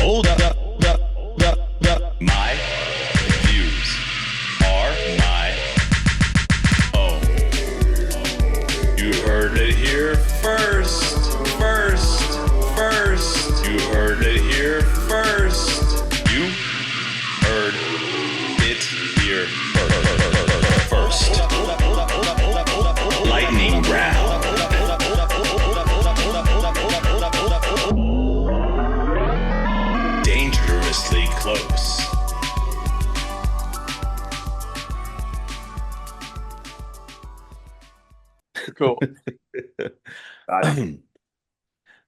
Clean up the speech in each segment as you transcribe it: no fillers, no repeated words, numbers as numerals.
Hold up. My views are my own. You heard it here first. You heard it here first. You heard it here first. Lightning round. Dangerously close. Cool.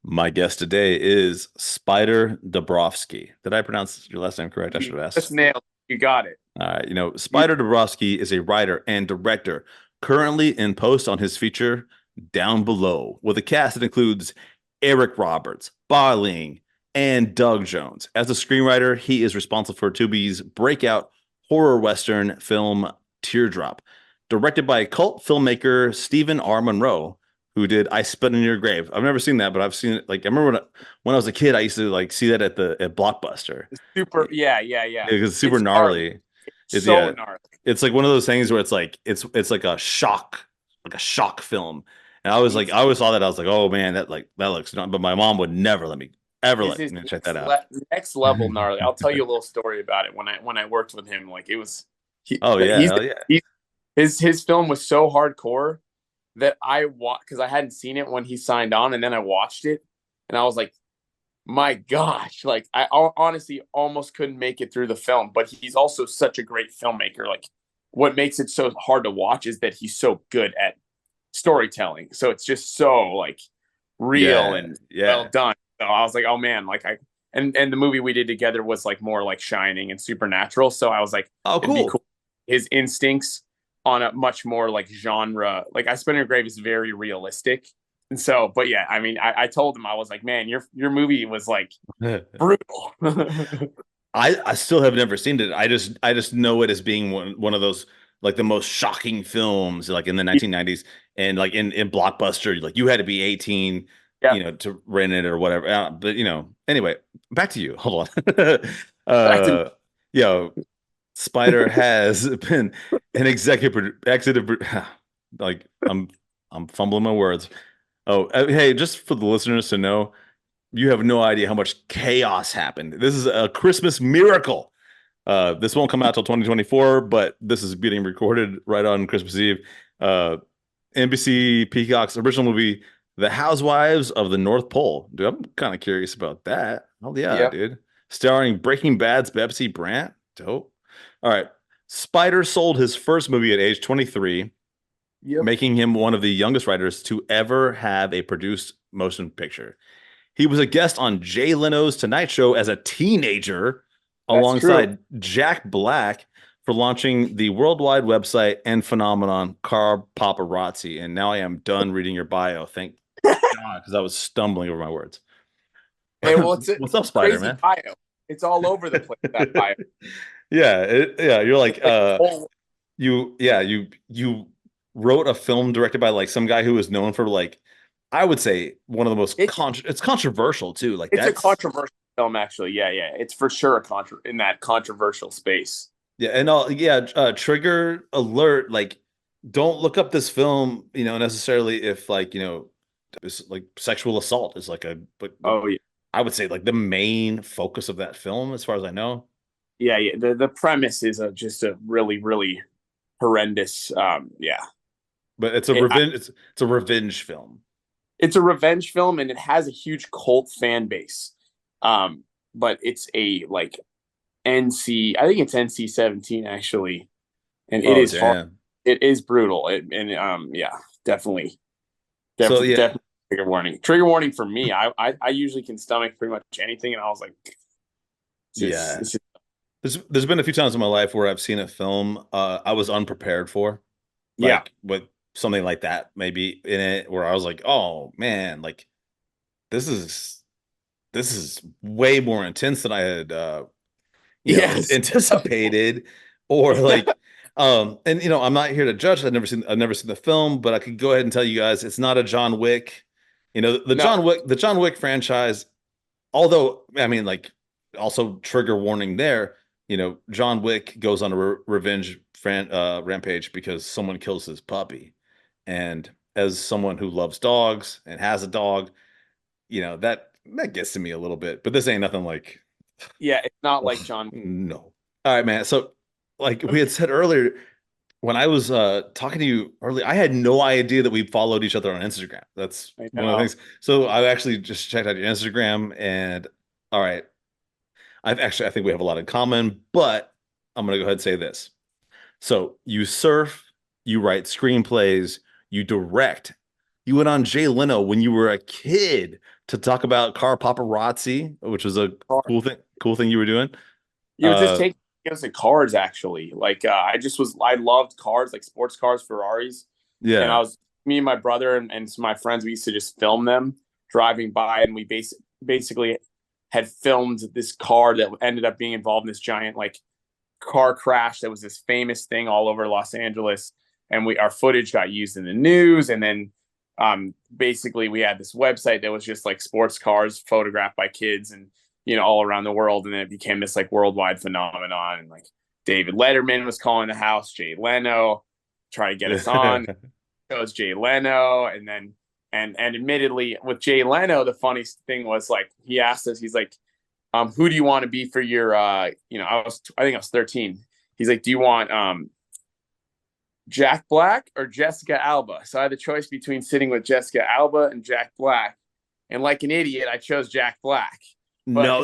My guest today is Spyder Dobrofsky. Did I pronounce your last name correct? I should have asked. Just nailed it. You got it. All right. Spyder Dobrofsky is a writer and director currently in post on his feature Down Below, with a cast that includes Eric Roberts, Ba Ling, and Doug Jones. As a screenwriter, he is responsible for Tubi's breakout horror western film Teardrop, directed by cult filmmaker Stephen R. Monroe, who did I Spit in Your Grave. I've never seen that, but I've seen it. Like, I remember when I was a kid, I used to like see that at Blockbuster. Super, yeah. It's super gnarly. It's so gnarly. It's like one of those things where it's like it's like a shock film. And I always saw that, I was like, oh man, that looks not. But my mom would never let me check that out. Next level gnarly. I'll tell you a little story about it. When I worked with him, like it was. His film was so hardcore that I watched, because I hadn't seen it when he signed on, and then I watched it, and I was like, my gosh, like I honestly almost couldn't make it through the film. But he's also such a great filmmaker. Like, what makes it so hard to watch is that he's so good at storytelling. So it's just so like real and well done. So I was like, oh man, like and the movie we did together was like more like Shining and Supernatural. So I was like, oh, cool. His instincts on a much more like genre, like I Spit in Your Grave is very realistic. And so, but yeah, I mean, I told him, I was like, man, your movie was like brutal. I still have never seen it. I just know it as being one of those like the most shocking films like in the 1990s, and like in Blockbuster, like you had to be 18, to rent it or whatever. But anyway, back to you. Hold on. Spyder has been an executive like I'm fumbling my words. Oh, hey, just for the listeners to know, you have no idea how much chaos happened. This is a Christmas miracle. This won't come out till 2024, but this is being recorded right on Christmas Eve. NBC Peacock's original movie, The Housewives of the North Pole. Dude, I'm kind of curious about that. Oh yeah, dude. Starring Breaking Bad's Betsy Brandt. Dope. All right. Spyder sold his first movie at age 23, making him one of the youngest writers to ever have a produced motion picture. He was a guest on Jay Leno's Tonight Show as a teenager, alongside Jack Black, for launching the worldwide website and phenomenon Car Paparazzi. And now I am done reading your bio. Thank God, because I was stumbling over my words. Hey, well, what's up, Spyder, man? Bio. It's all over the place, that bio. You're like you wrote a film directed by like some guy who is known for, like, I would say one of the most it's controversial too. Like, it's a controversial film, actually. Yeah. It's for sure in that controversial space. Yeah, and trigger alert. Like, don't look up this film, necessarily if it's like sexual assault is like I would say like the main focus of that film, as far as I know. Yeah. The premise is just a really, really horrendous. But it's a revenge. It's a revenge film. It's a revenge film, and it has a huge cult fan base. But it's a like I think it's NC-17 actually, and it is hard. It is brutal. Definitely. Trigger warning. Trigger warning for me. I usually can stomach pretty much anything, and I was like, There's been a few times in my life where I've seen a film I was unprepared for, with something like that maybe in it, where I was like, oh man, like this is way more intense than I had anticipated, or like and I'm not here to judge. I've never seen the film, but I could go ahead and tell you guys it's not a John Wick. The John Wick franchise, although I mean, like, also trigger warning there. John Wick goes on a revenge rampage because someone kills his puppy. And as someone who loves dogs and has a dog, that gets to me a little bit. But this ain't nothing like, Yeah, it's not like ugh, John. no. All right, man. So, like we had said earlier, when I was talking to you earlier, I had no idea that we followed each other on Instagram. That's I one of the know. things. So I actually just checked out your Instagram, and all right, I think we have a lot in common, but I'm gonna go ahead and say this. So you surf, you write screenplays, you direct. You went on Jay Leno when you were a kid to talk about car paparazzi, which was a cool thing you were doing. You were just Uh, taking us at cars, actually. Like I loved cars, like sports cars, Ferraris, and I yeah. was me and my brother and some of my friends. We used to just film them driving by, and we basically had filmed this car that ended up being involved in this giant like car crash that was this famous thing all over Los Angeles, and our footage got used in the news, and then basically we had this website that was just like sports cars photographed by kids and all around the world, and then it became this like worldwide phenomenon. And like David Letterman was calling the house, Jay Leno trying to get us on. It was Jay Leno, and then and admittedly with Jay Leno, the funniest thing was like he asked us, he's like, who do you want to be for your I think I was 13. He's like, do you want Jack Black or Jessica Alba? So I had the choice between sitting with Jessica Alba and Jack Black. And like an idiot, I chose Jack Black. No, But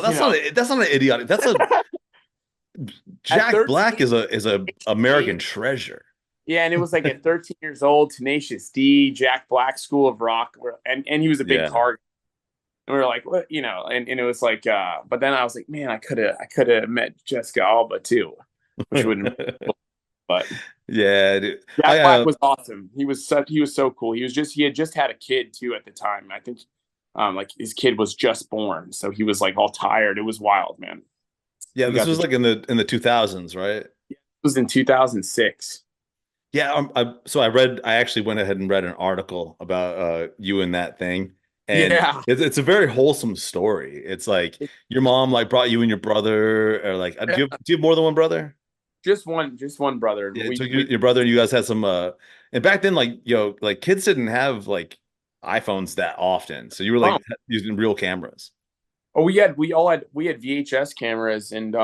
that's not an idiotic. That's a at Jack 13, Black is a American treasure. yeah, and it was like at 13 years old, Tenacious D, Jack Black, School of Rock, and he was a big Yeah. car. And we were like, what, and it was like, but then I was like, man, I could have met Jessica Alba too, which wouldn't. But Yeah, dude. Jack Black was awesome. He was so cool. He had just had a kid too at the time. I think like his kid was just born, so he was like all tired. It was wild, man. yeah, We this got was to. like in the 2000s, right? It was in 2006. Yeah, so I actually went ahead and read an article about you and that thing, and Yeah, it's a very wholesome story. It's like your mom like brought you and your brother, or like, do you have more than one brother? just one brother. Yeah, so We your brother and you guys had some and back then, like, like kids didn't have like iPhones that often, so you were oh, like using real cameras. we had VHS cameras and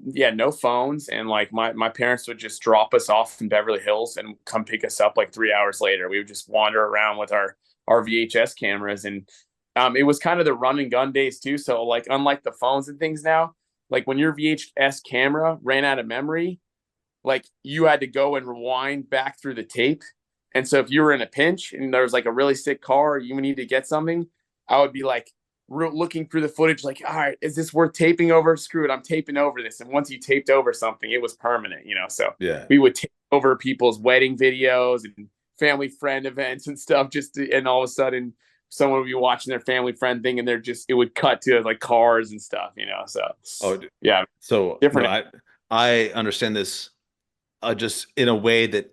yeah, no phones, and like my parents would just drop us off in Beverly Hills and come pick us up like 3 hours later. We would just wander around with our VHS cameras, and it was kind of the run and gun days too. So like unlike the phones and things now, like when your VHS camera ran out of memory, like you had to go and rewind back through the tape. And so if you were in a pinch and there was like a really sick car, or you need to get something, I would be like looking through the footage, like, all right, is this worth taping over? Screw it, I'm taping over this. And once you taped over something, it was permanent. So Yeah. we would tape over people's wedding videos and family friend events and stuff, and all of a sudden someone would be watching their family friend thing, and it would cut to like cars and stuff. So Oh, yeah, so no, different. I understand this just in a way that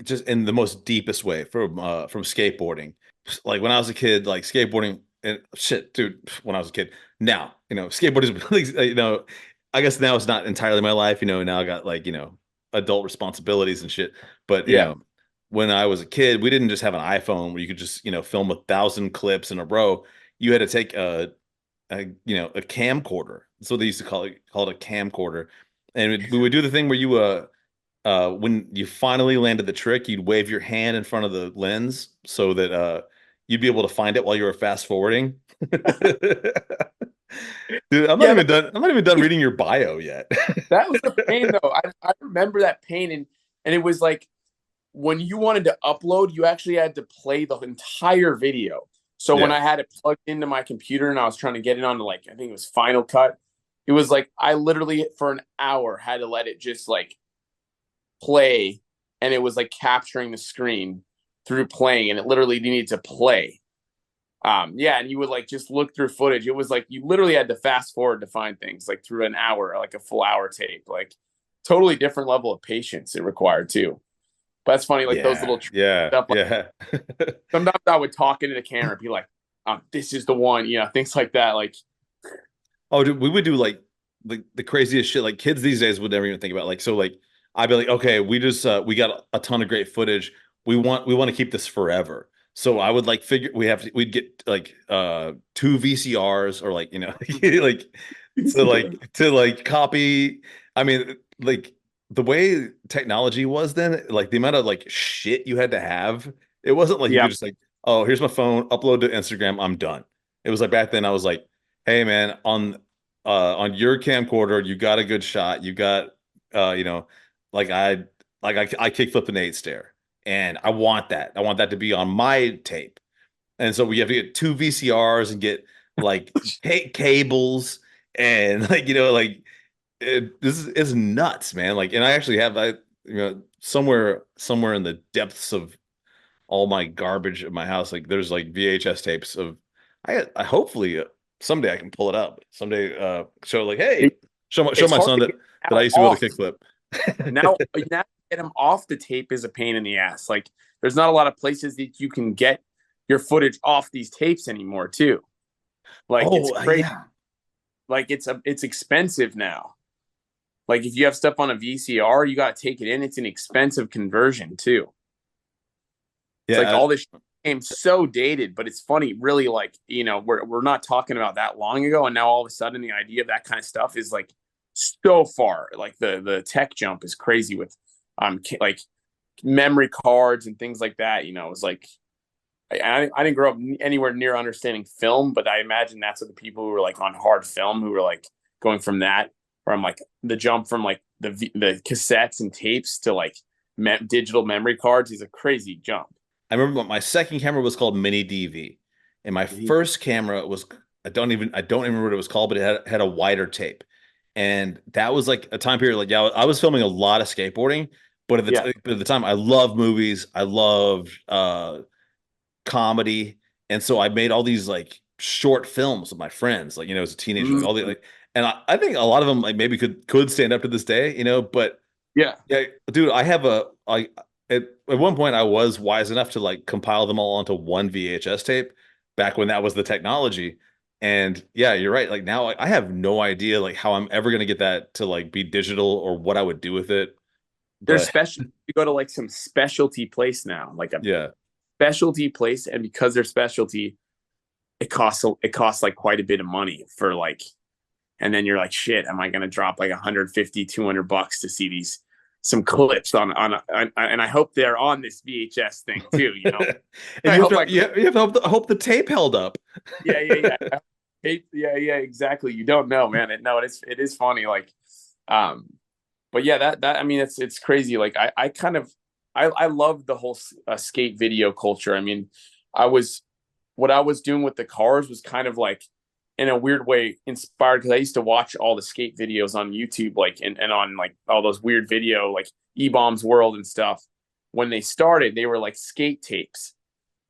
just in the most deepest way from skateboarding. Like when I was a kid, like skateboarding and shit, dude. When I was a kid, now skateboarding is really I guess now it's not entirely my life. Now I got like adult responsibilities and shit. But Yeah. when I was a kid, we didn't just have an iPhone where you could just film 1,000 clips in a row. You had to take a camcorder. That's what they used to call it a camcorder. And we would do the thing where you when you finally landed the trick, you'd wave your hand in front of the lens so that you'd be able to find it while you were fast forwarding. Dude, Yeah, I'm not even done reading your bio yet. that was the pain though. I remember that pain, and it was like when you wanted to upload, you actually had to play the entire video. So when Yeah. I had it plugged into my computer and I was trying to get it onto like I think it was Final Cut, it was like I literally for an hour had to let it just like play, and it was like capturing the screen through playing, and it literally needed to play. Yeah, and you would like just look through footage. It was like you literally had to fast forward to find things like through an hour, like a full hour tape. Like totally different level of patience it required too. But that's funny, like those Yeah. little Yeah. stuff. Like Yeah. sometimes I would talk into the camera and be like, "This is the one," things like that. Like Oh, dude, we would do like the craziest shit. Like kids these days would never even think about. Like so, like I'd be like, okay, we just we got a ton of great footage. We want to keep this forever. So I would like figure we'd get like two VCRs or like like to like copy. I mean, like the way technology was then, like the amount of like shit you had to have. It wasn't like you Yeah. could just like, oh, here's my phone, upload to Instagram, I'm done. It was like back then I was like, hey man, on your camcorder, you got a good shot. You got you know, like I kick flip an eight stair. And I want that. I want that to be on my tape. And so we have to get two VCRs and get like cables and like like this is nuts, man. Like, and I actually have somewhere in the depths of all my garbage at my house. Like there's like VHS tapes of I hopefully someday I can pull it up. Someday show like, hey, show It's my hard son to that get I now used to be able off. to kickflip. Now to get them off the tape is a pain in the ass. Like there's not a lot of places that you can get your footage off these tapes anymore too. Like it's Oh, crazy. yeah. Like it's expensive now. Like if you have stuff on a VCR, you got to take it in. It's an expensive conversion too. It's like Yeah, all this became so dated, but it's funny, really. Like we're not talking about that long ago, and now all of a sudden the idea of that kind of stuff is like so far. Like the tech jump is crazy with like memory cards and things like that. It was like I didn't grow up anywhere near understanding film, but I imagine that's what the people who were like on hard film who were like going from like the jump from like the cassettes and tapes to like digital memory cards is a crazy jump. I remember my second camera was called Mini DV, and my first camera was I don't even remember what it was called, but it had a wider tape, and that was like a time period. Like, yeah, I was filming a lot of skateboarding, but Yeah. at the time, I loved movies, I loved comedy, and so I made all these like short films with my friends, like as a teenager, like all the Mm. like, and I think a lot of them like maybe could stand up to this day, but Yeah. yeah, dude, at one point I was wise enough to like compile them all onto one VHS tape back when that was the technology. And yeah, you're right. Like now I have no idea like how I'm ever gonna get that to like be digital or what I would do with it. There's But special you go to like some specialty place now, like a yeah. specialty place, and because they're specialty, it costs like quite a bit of money for like, and then you're like, shit, am I gonna drop like 150, $200 to see these some clips and I hope they're on this VHS thing too, And I you have hope to I you have to hope the tape held up. yeah. Yeah, exactly. You don't know, man. It is funny. Like, um, but yeah, that I mean, it's crazy. Like, I kind of I love the whole skate video culture. I mean, I was what I was doing with the cars was kind of like in a weird way inspired because I used to watch all the skate videos on YouTube, like and on like all those weird video like E-Bombs World and stuff. When they started, they were like skate tapes.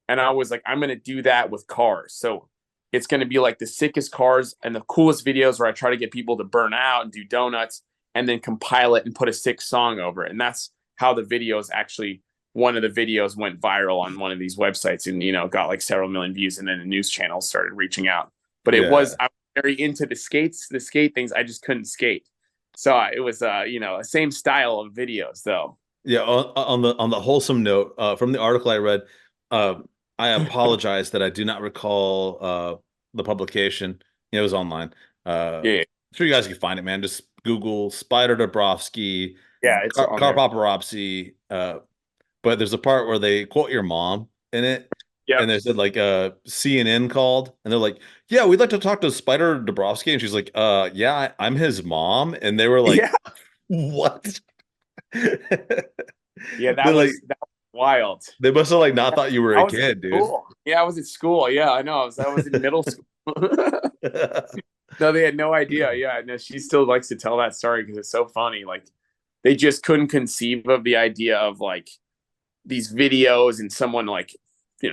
And I was like, I'm going to do that with cars. So it's going to be like the sickest cars and the coolest videos where I try to get people to burn out and do donuts and then compile it and put a sick song over it. And that's how the videos actually, one of the videos went viral on one of these websites and, got like several million views. And then the news channels started reaching out. But I was Yeah. very into the skate things. I just couldn't skate. So it was, a same style of videos though. Yeah, on the wholesome note, from the article I read, uh, I apologize that I do not recall the publication. It was online. Yeah. I'm sure you guys can find it, man. Just Google Spyder Dobrofsky, Yeah. It's on car there. paparazzi. But there's a part where they quote your mom in it, Yep. and they said like CNN called, and they're like, "Yeah, we'd like to talk to Spyder Dobrofsky," and she's like, yeah, I'm his mom," and they were like, Yeah. "What?" Yeah. They're That like, was wild. they must have like not thought you were I a was at kid, dude. school. Yeah, I was at school. Yeah, I know. I was in middle school. No, they had no idea. Yeah, no, she still likes to tell that story because it's so funny. Like they just couldn't conceive of the idea of like these videos and someone like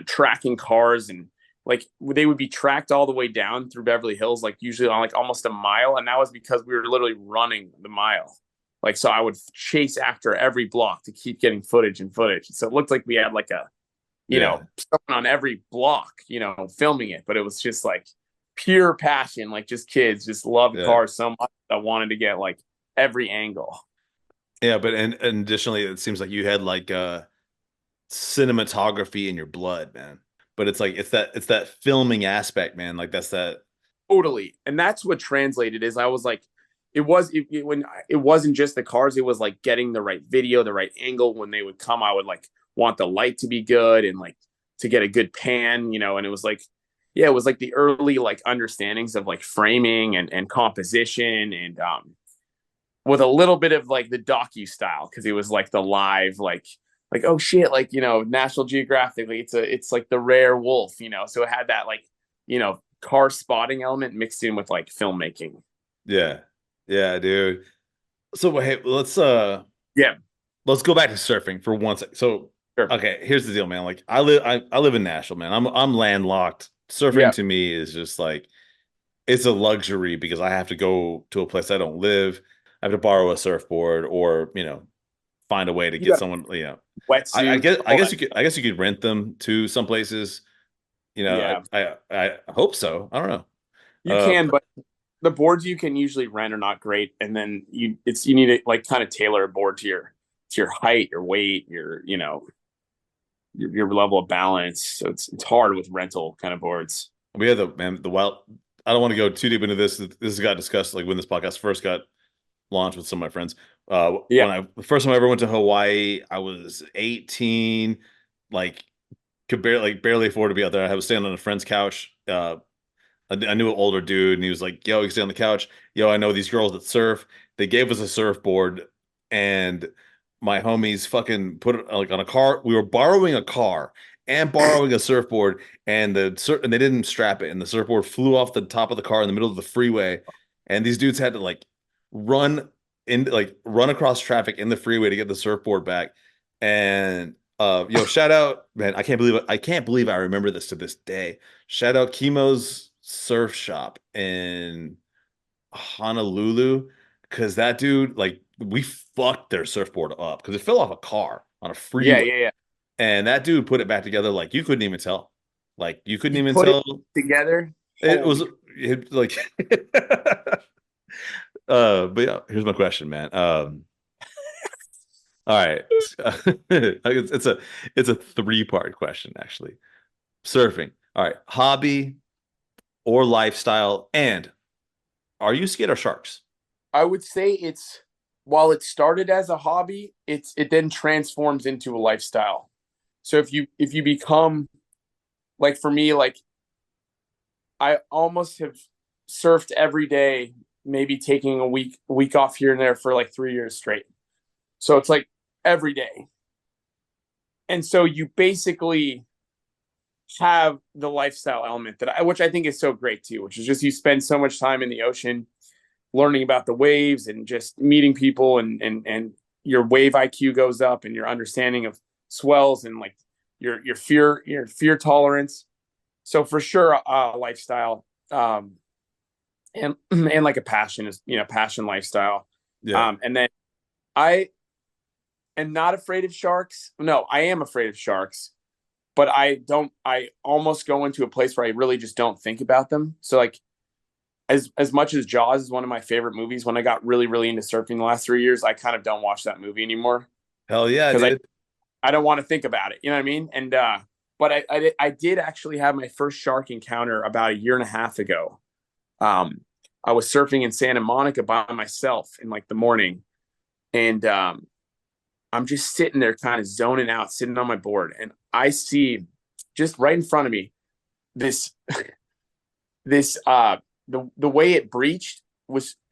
tracking cars and like they would be tracked all the way down through Beverly Hills, like usually on like almost a mile, and that was because we were literally running the mile. Like so, I would chase after every block to keep getting footage and footage. So it looked like we had like a Yeah. someone on every block, filming it. But it was just like pure passion, like just kids just loved Yeah. cars so much that wanted to get like every angle. Yeah, but and additionally, it seems like you had like cinematography in your blood, man. But it's like it's that filming aspect, man. Like that's that. Totally. And that's what translated is I was like, when it wasn't just the cars, it was like getting the right video, the right angle. When they would come, I would like want the light to be good and like to get a good pan, and it was like, yeah, it was like the early like understandings of like framing and composition and with a little bit of like the docu style because it was like the live like oh shit, like National Geographic, like it's like the rare wolf, so it had that like car spotting element mixed in with like filmmaking. Yeah, yeah, dude. So hey, Yeah, let's go back to surfing for one sec. So sure. okay, here's the deal, man. Like I live in Nashville, man. I'm landlocked. Surfing Yeah, to me is just like it's a luxury because I have to go to a place I don't live. I have to borrow a surfboard or, find a way to you get got someone, wetsuit, I all guess that. you could rent them to some places. Yeah, I hope so. I don't know. you can, But but the boards you can usually rent are not great, and then you need to like kind of tailor a board to your height, your weight, your level of balance. So it's hard with rental kind of boards. we had the wild. I don't want to go too deep into this. This got discussed like when this podcast first got launched with some of my friends. Yeah, The first time I ever went to Hawaii, I was 18, like could barely afford to be out there. I was staying on a friend's couch. I knew an older dude, and he was like, "Yo, you can stay on the couch. Yo, I know these girls that surf. They gave us a surfboard, and my homies fucking put it like on a car. We were borrowing a car and borrowing a surfboard, and and they didn't strap it, and the surfboard flew off the top of the car in the middle of the freeway, and these dudes had to like run run across traffic in the freeway to get the surfboard back, and shout out, man! I can't believe I remember this to this day. Shout out Chemo's surf shop in Honolulu because that dude, like, we fucked their surfboard up because it fell off a car on a yeah, freeway, yeah, yeah. and that dude put it back together like you couldn't even tell. Like you couldn't You even put it tell together. it was Holy, like but yeah, here's my question, man. All right. It's a three-part question, actually. Surfing. All right. Hobby or lifestyle, and are you scared of sharks? I would say it's while it started as a hobby, it then transforms into a lifestyle. So if you become like for me, like I almost have surfed every day, maybe taking a week off here and there for like 3 years straight. So it's like every day. And so you basically have the lifestyle element which I think is so great too, which is just you spend so much time in the ocean learning about the waves and just meeting people and your wave IQ goes up and your understanding of swells and like your fear tolerance. So for sure, lifestyle, and like a passion is passion lifestyle. Yeah. And then I am not afraid of sharks. No, I am afraid of sharks, but I don't. I almost go into a place where I really just don't think about them. So like as much as Jaws is one of my favorite movies, when I got really really into surfing the last 3 years, I kind of don't watch that movie anymore Hell yeah, because I dude. I don't want to think about it. You know what I mean? And but I did actually have my first shark encounter about a year and a half ago. Um, I was surfing in Santa Monica by myself in like the morning, and I'm just sitting there, kind of zoning out, sitting on my board, and I see just right in front of me this this the way it breached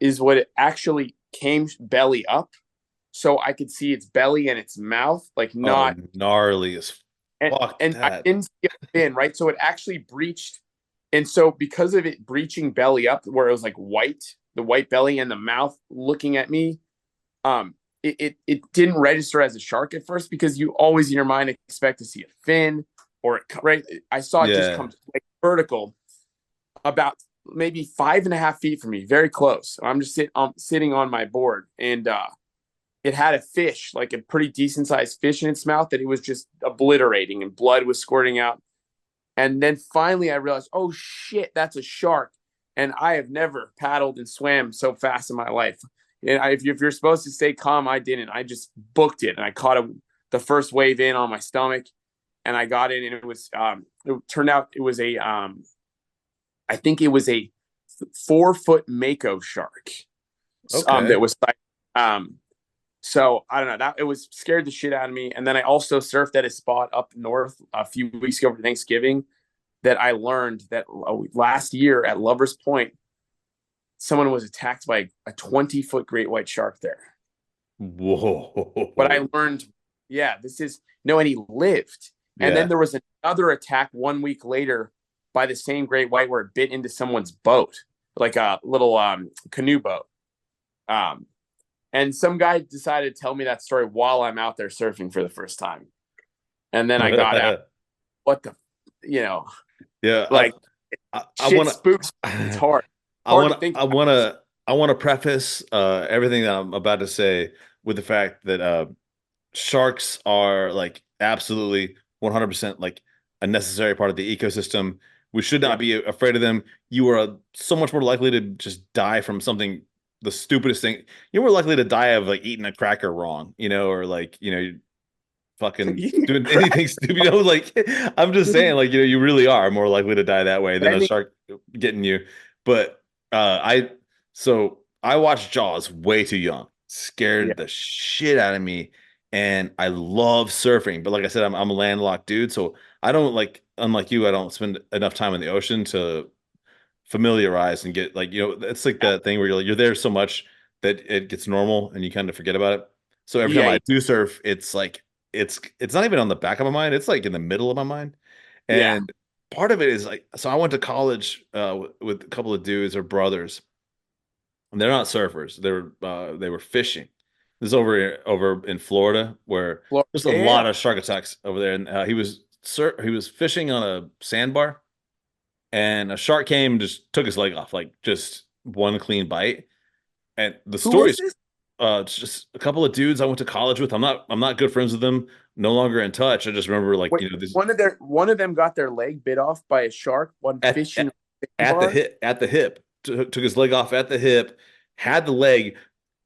is what it actually came belly up, so I could see its belly and its mouth, like Oh, not gnarly as and fuck and I that. didn't see it in right, so it actually breached, and so because of it breaching belly up, where it was like white, the white belly and the mouth looking at me, it didn't register as a shark at first because you always in your mind expect to see a fin or right. I saw it just Yeah. come like vertical about maybe 5.5 feet from me, very close. I'm just sitting on my board, and it had a fish, like a pretty decent sized fish in its mouth that it was just obliterating, and blood was squirting out. And then finally I realized, oh shit, that's a shark. And I have never paddled and swam so fast in my life. And if you're supposed to stay calm, I didn't. I just booked it, and I caught the first wave in on my stomach, and I got in, and it turned out it was I think it was a 4-foot mako shark. Okay. That was so I don't know, that it was scared the shit out of me. And then I also surfed at a spot up north a few weeks ago for Thanksgiving that I learned that last year at Lover's Point, someone was attacked by a 20-foot great white shark there. Whoa. But I learned, yeah, this is no, and he lived. And Yeah. then there was another attack 1 week later by the same great white where it bit into someone's boat, like a little canoe boat. And some guy decided to tell me that story while I'm out there surfing for the first time. And then I got out. What the, Yeah. like I shit want spooks. It's hard. I want to I want to preface everything that I'm about to say with the fact that sharks are like absolutely 100% like a necessary part of the ecosystem. We should not be afraid of them. You are so much more likely to just die from something, the stupidest thing. You're more likely to die of like eating a cracker wrong, or like, fucking doing anything stupid. Like I'm just saying, like, you really are more likely to die that way than a shark getting you. But I watched Jaws way too young, scared the shit out of me, and I love surfing. But like I said, I'm a landlocked dude, so I don't like, unlike you, I don't spend enough time in the ocean to familiarize and get like, it's like that thing where you're there so much that it gets normal and you kind of forget about it. So every time I do surf, it's like it's not even on the back of my mind, it's like in the middle of my mind. And part of it is like, so I went to college with a couple of dudes or brothers, and they're not surfers, they were fishing. This is over in Florida, where there's a lot of shark attacks over there. And he was fishing on a sandbar, and a shark came and just took his leg off, like just one clean bite. And the story's it's just a couple of dudes I went to college with. I'm not good friends with them. No longer in touch. I just remember like, wait, one of them got their leg bit off by a shark. One fishing at the hip. Took his leg off at the hip. Had the leg.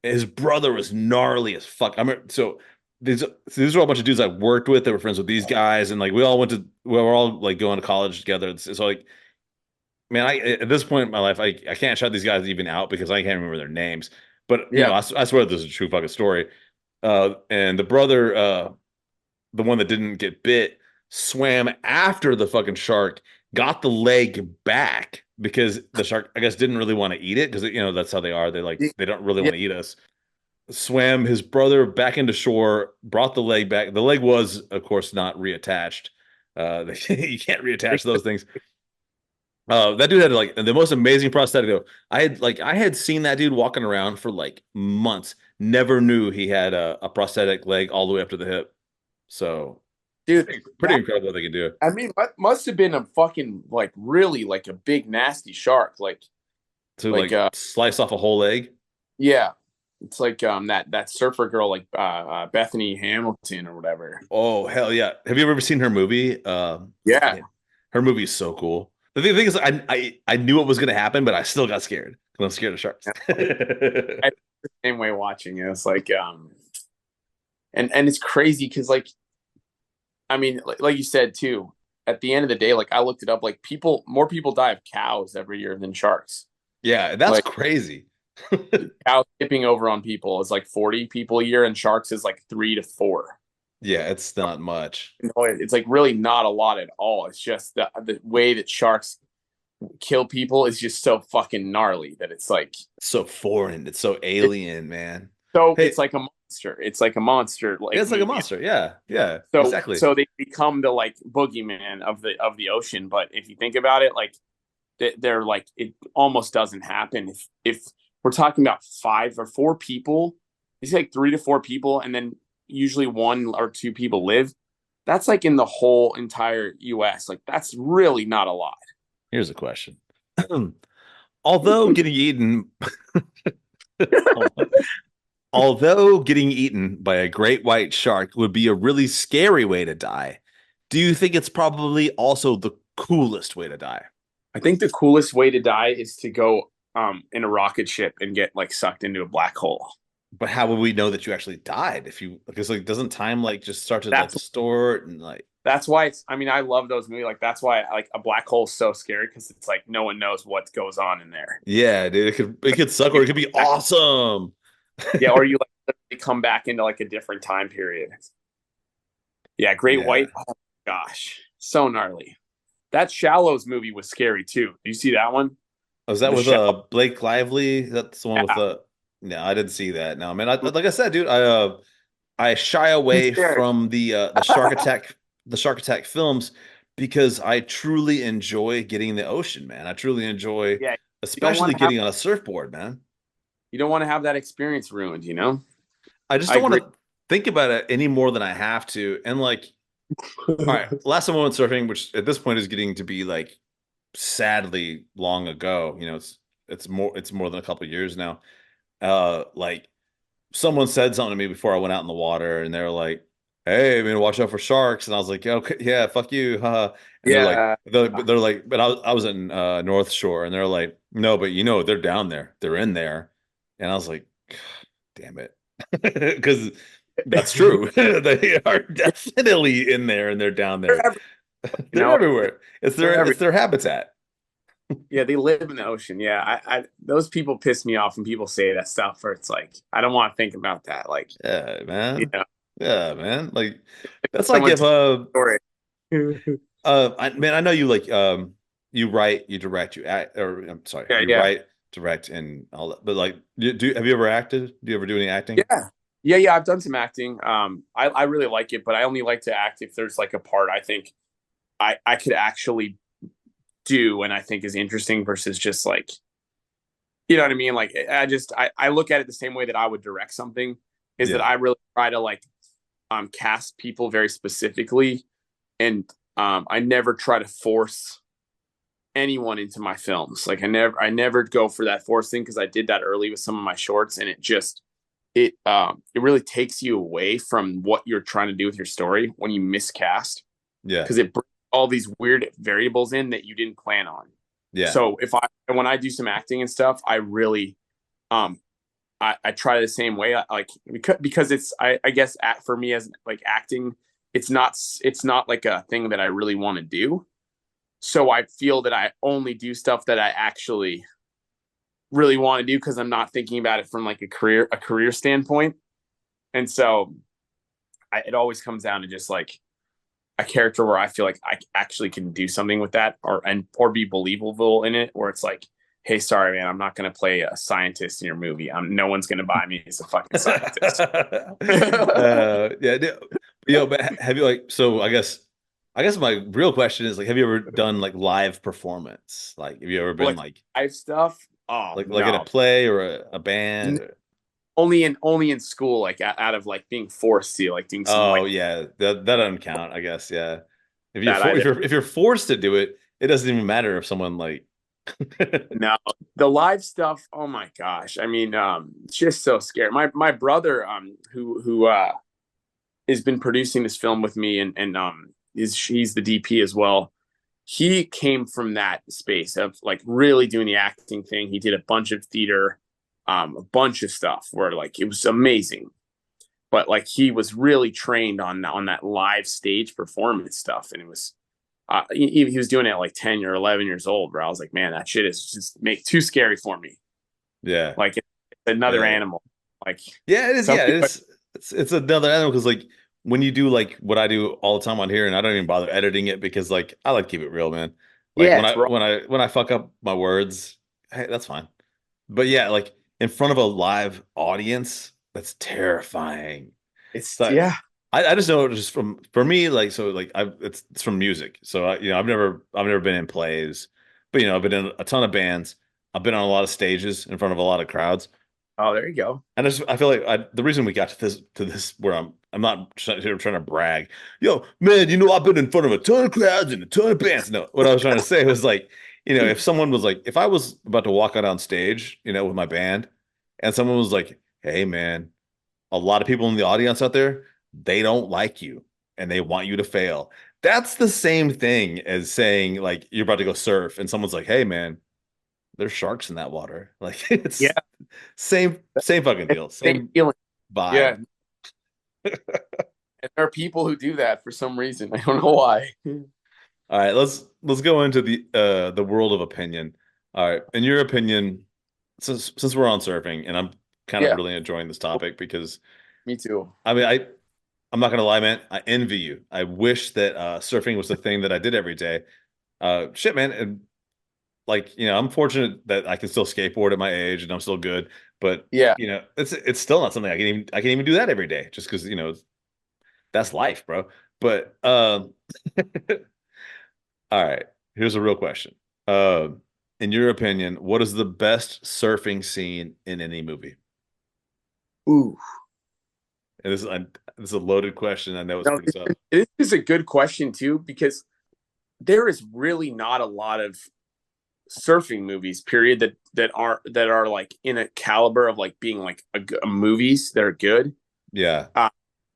His brother was gnarly as fuck. I remember, so these are all a bunch of dudes I worked with that were friends with these guys, and like we were all like going to college together. So like, man, at this point in my life, I can't shout these guys even out because I can't remember their names. But I swear this is a true fucking story. And the brother, the one that didn't get bit, swam after the fucking shark, got the leg back because the shark, I guess, didn't really want to eat it because that's how they are. They don't really want to eat us. Swam his brother back into shore, brought the leg back. The leg was, of course, not reattached. You can't reattach those things. That dude had like the most amazing prosthetic though. I had seen that dude walking around for like months. Never knew he had a prosthetic leg all the way up to the hip. So, dude, pretty incredible what they can do. I mean, must have been a fucking like really like a big nasty shark, like to like slice off a whole leg. Yeah, it's like that surfer girl, like Bethany Hamilton or whatever. Oh hell yeah! Have you ever seen her movie? Yeah, her movie is so cool. The thing is, I knew what was going to happen, but I still got scared because I'm scared of sharks. I the same way watching it. It's like and it's crazy because like, I mean, like you said too. At the end of the day, like I looked it up, like more people die of cows every year than sharks. Yeah, that's like, crazy. Cows tipping over on people is like 40 people a year, and sharks is like 3 to 4. Yeah, it's not much. It's like really not a lot at all. It's just the way that sharks kill people is just so fucking gnarly that it's like so foreign. It's so alien, man. So it's like a monster. It's like a monster. Like it's like a monster. Yeah, yeah. So exactly. So they become the like boogeyman of the ocean. But if you think about it, like they're like it almost doesn't happen. If we're talking about 5 or 4 people, it's like 3 to 4 people, and then usually 1 or 2 people live. That's like in the whole entire US. Like that's really not a lot. Here's a question. Although getting eaten by a great white shark would be a really scary way to die, do you think it's probably also the coolest way to die? I think the coolest way to die is to go in a rocket ship and get like sucked into a black hole. But how would we know that you actually died if you because like doesn't time like just start to like That's distort and like that's why it's. I mean, I love those movies. Like that's why like a black hole is so scary because it's like no one knows what goes on in there. yeah, dude, it could suck or it could be awesome. Yeah, or you like literally come back into like a different time period. Yeah, Great Yeah. White. Oh gosh, so gnarly. That Shallows movie was scary too. Do you see that one? Was that The with Shallows. Blake Lively? That's the one with Yeah, the no, I didn't see that. No, man. Like I said, dude, I shy too away scared. from the Shark Attack films because I truly enjoy getting in the ocean, man. I truly enjoy Yeah, you don't want especially to have getting on a surfboard, man. you don't want to have that experience ruined. You know. I just I don't want agree. to think about it any more than I have to. And like, all right, last time I went surfing, which at this point is getting to be like sadly long ago. It's more than a couple of years now. Like someone said something to me before I went out in the water, and they were like, "Hey, I mean, watch out for sharks." And I was like, "Yeah, okay, yeah, fuck you." Huh? And they're like, Yeah. they're like, but I was in North Shore, and they're like, "No, but they're down there, they're in there," and I was like, "Damn it," because that's true. They are definitely in there, and they're down They're there. every, you They're know, everywhere. It's they're their every. it's their habitat. Yeah, they live in the ocean. Yeah, those people piss me off when people say that stuff. Where it's like, I don't want to think about that. Like, Yeah, you man. know, Yeah, man. Like that's like someone if tells a story. man, I know you like you write, you direct, you act, or I'm sorry, Yeah, you yeah, write, direct, and all that. But like, have you ever acted? Do you ever do any acting? yeah, yeah, yeah. I've done some acting. I really like it, but I only like to act if there's like a part I think I could actually do and I think is interesting versus just like you know what I mean. Like I look at it the same way that I would direct something is that Yeah, I really try to like cast people very specifically and I never try to force anyone into my films. Like I never go for that force thing because I did that early with some of my shorts and it really takes you away from what you're trying to do with your story when you miscast yeah, because it brings all these weird variables in that you didn't plan on. yeah, So when I do some acting and stuff, I really um I try the same way. Like because it's I guess for me as like acting, it's not like a thing that I really want to do. So I feel that I only do stuff that I actually really want to do because I'm not thinking about it from like a career standpoint. And so it always comes down to just like a character where I feel like I actually can do something with that or be believable in it. Where it's like, hey, sorry, man, I'm not going to play a scientist in your movie. No one's going to buy me as a fucking scientist. yeah. But have you like? So I guess my real question is like, have you ever done like live performance? Like, have you ever been Like like live stuff. Oh like in a no, play or a band? only in school, like out of like being forced to like doing some Oh like yeah, that doesn't count, I guess. Yeah, if you that for, either. if you're forced to do it, it doesn't even matter if someone like. No, the live stuff. Oh my gosh. I mean, it's just so scary. My brother, who has been producing this film with me and he's the DP as well. He came from that space of like really doing the acting thing. He did a bunch of theater, a bunch of stuff where like it was amazing. But like he was really trained on that live stage performance stuff, and it was he was doing it at like 10 or 11 years old. Where I was like, man, that shit is just make too scary for me. Yeah, Like it's another yeah, animal. Like yeah. It is. some Yeah, people, it's another animal because like when you do like what I do all the time on here, and I don't even bother editing it because like I like to keep it real, man. Like yeah, when it's I raw. when I when I fuck up my words, hey, that's fine. But yeah, like in front of a live audience, that's terrifying. It's So yeah. I just know just from for me, like so like it's from music. So I've never been in plays, but I've been in a ton of bands. I've been on a lot of stages in front of a lot of crowds. Oh, there you go. And I feel like the reason we got to this where I'm not trying to brag. Yo, man, I've been in front of a ton of crowds and a ton of bands. No, what I was trying to say was like, if someone was like, if I was about to walk out on stage, with my band, and someone was like, hey, man, a lot of people in the audience out there, they don't like you and they want you to fail. That's the same thing as saying like you're about to go surf and someone's like, "Hey man, there's sharks in that water." Like Yeah, it's same fucking it's deal. the same Same feeling. Yeah, vibe. and there are people who do that for some reason. I don't know why. All right, let's go into the world of opinion. All right, in your opinion, since we're on surfing and I'm kind of Yeah, really enjoying this topic because me too. I mean I'm not gonna lie, man, I envy you. I wish that surfing was the thing that I did every day. Shit, man, and like, I'm fortunate that I can still skateboard at my age and I'm still good, but Yeah. it's still not something I can even do that every day just because, that's life, bro. But all right, here's a real question. In your opinion, what is the best surfing scene in any movie? Ooh. And this is a loaded question. I know it's No, pretty tough. this is a good question too, because there is really not a lot of surfing movies, period, that are like in a caliber of like being like movies that are good. Yeah. Uh,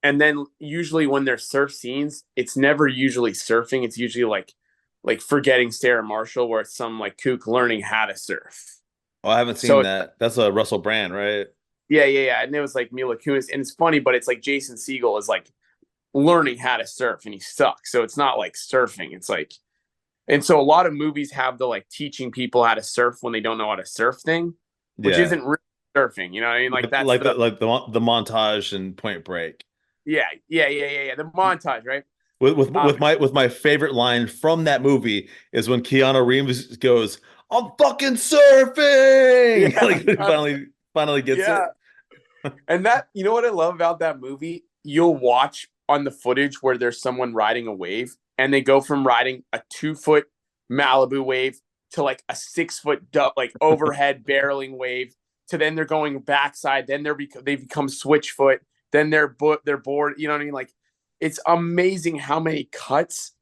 and then usually when there's surf scenes, it's never usually surfing. It's usually like Forgetting Sarah Marshall, where it's some like kook learning how to surf. Oh, I haven't So seen that. That's a Russell Brand, right? yeah. And it was like Mila Kunis, and it's funny, but it's like Jason Segel is like learning how to surf, and he sucks. So it's not like surfing. It's like, and so a lot of movies have the like teaching people how to surf when they don't know how to surf thing, which Yeah. isn't really surfing. You know what I mean? Like Like that's like the the like the montage in Point Break. yeah. The montage, right? With Um, my favorite line from that movie is when Keanu Reeves goes, "I'm fucking surfing!" yeah, Like he finally gets yeah. it. And that, you know what I love about that movie? You'll watch on the footage where there's someone riding a wave, and they go from riding a 2 foot Malibu wave to like a 6 foot like overhead barreling wave to then they're going backside. Then they become switch foot. Then they're bored. You know what I mean? Like it's amazing how many cuts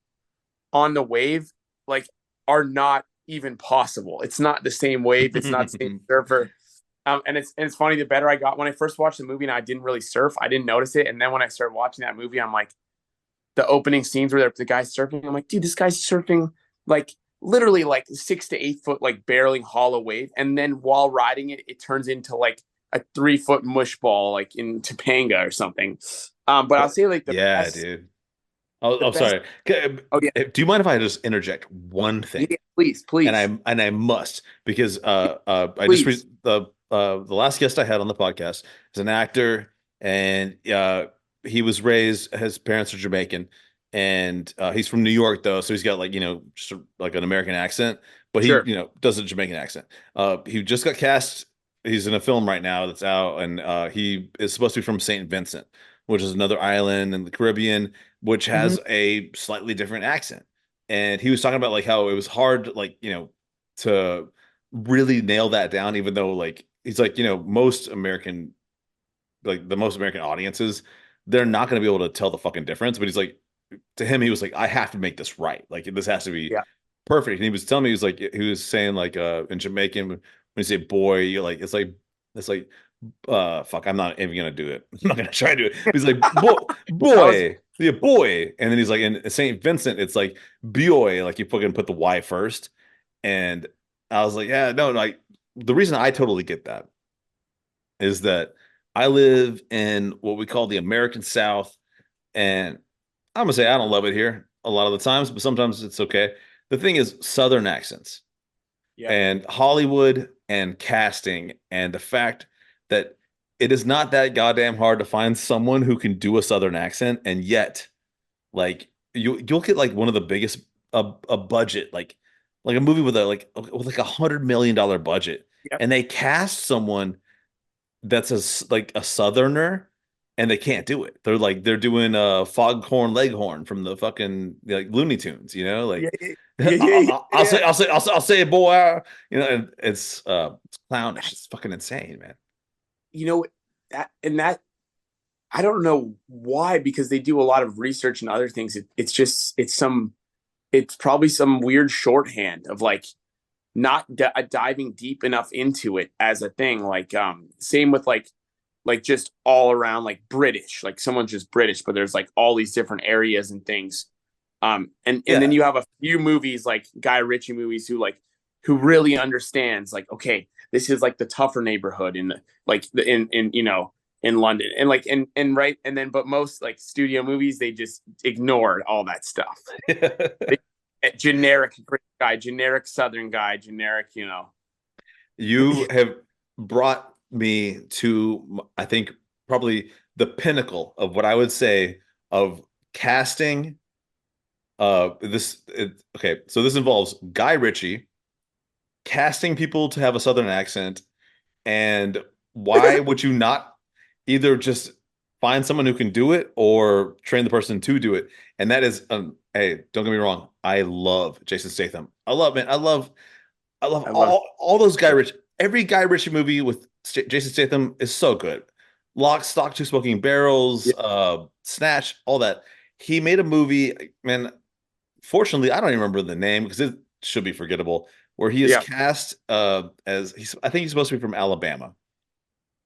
on the wave like are not even possible. It's not the same wave. It's not the same surfer. And it's funny. The better I got when I first watched the movie, and I didn't really surf, I didn't notice it. And then when I started watching that movie, I'm like, the opening scenes where the guy's surfing, I'm like, dude, this guy's surfing like literally like 6 to 8 foot like barreling hollow wave, and then while riding it, it turns into like a 3 foot mush ball like in Topanga or something. But I'll say like the Yeah, best, dude. the Oh, best. sorry. Oh yeah, Do you mind if I just interject one thing? yeah, please, And please, I must because I just please. the last guest I had on the podcast is an actor and he was raised his parents are Jamaican and he's from New York though, so he's got like just like an American accent, but he Sure. does a Jamaican accent. He just got cast. He's in a film right now that's out, and he is supposed to be from Saint Vincent, which is another island in the Caribbean, which Mhm. has a slightly different accent. And he was talking about like how it was hard, like to really nail that down, even though like he's like most American, like the most American audiences, they're not going to be able to tell the fucking difference. But he's like, to him, he was like, I have to make this right. Like this has to be Yeah. perfect. And he was telling me, he was saying like in Jamaican when you say boy, you're like it's like fuck, I'm not even gonna do it. I'm not gonna try to do it. He's like I was boy, yeah, boy. And then he's like in St. Vincent, it's like boy, like you fucking put the Y first. And I was like, yeah, no, like the reason I totally get that is that I live in what we call the American South, and I'm gonna say I don't love it here a lot of the times, but sometimes it's okay. The thing is, Southern accents yeah. and Hollywood and casting and the fact that it is not that goddamn hard to find someone who can do a Southern accent, and yet, like you'll get like one of the biggest a budget like a movie with like $100 million budget, Yep. and they cast someone that's like a Southerner, and they can't do it. They're doing Foghorn Leghorn from the fucking like Looney Tunes, Yeah. like Yeah. Yeah. I'll Yeah. I'll say it, boy, and it's clownish. It's fucking insane, man. You know that I don't know why, because they do a lot of research and other things. It's probably some weird shorthand of like not diving deep enough into it as a thing. Like same with like just all around like British, like someone's just British, but there's like all these different areas and things. And then Yeah. you have a few movies like Guy Ritchie movies who really understands like, okay, this is like the tougher neighborhood in in London, and like and right, and then but most like studio movies, they just ignored all that stuff. They, generic great guy, generic Southern guy, generic, You have brought me to, I think, probably the pinnacle of what I would say of casting. Okay, so this involves Guy Ritchie casting people to have a Southern accent, and why would you not either just find someone who can do it or train the person to do it? And that is, hey, don't get me wrong, I love Jason Statham. I love, man, I love I love. all those Guy Ritchie. Every Guy Ritchie movie with Jason Statham is so good. Lock, Stock, Two Smoking Barrels, Yeah, Snatch, all that. He made a movie, man. Fortunately, I don't even remember the name because it should be forgettable. Where he is yeah, cast as I think he's supposed to be from Alabama,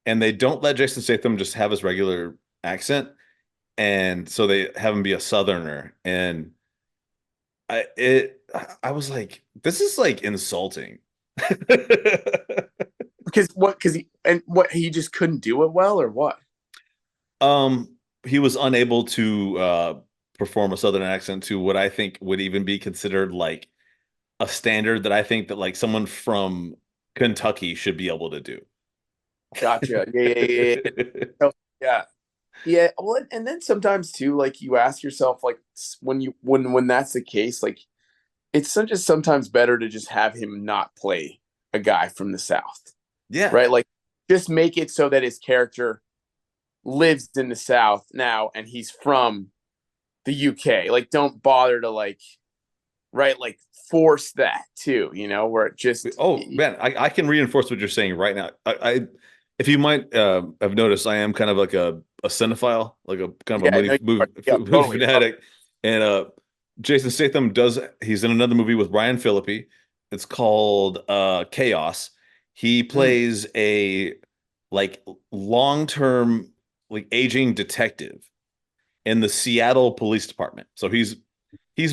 and they don't let Jason Statham just have his regular accent, and so they have him be a Southerner. And I was like, this is like insulting. because he just couldn't do it well, or what? Um, he was unable to perform a Southern accent to what I think would even be considered like a standard that I think that like someone from Kentucky should be able to do. Gotcha. Yeah, yeah, yeah, yeah. So, yeah. Yeah, well, and then sometimes too, like you ask yourself, like when that's the case, like just sometimes better to just have him not play a guy from the South, Yeah. right? Like just make it so that his character lives in the South now and he's from the UK. Like don't bother to like force that too, where it just Oh man, I can reinforce what you're saying right now. If you might have noticed, I am kind of like a cinephile, like a kind of a yeah, no, yeah, movie totally. fanatic. And Jason Statham he's in another movie with Ryan Phillippe. It's called Chaos. He Mm, plays a like long-term like aging detective in the Seattle Police Department. So he's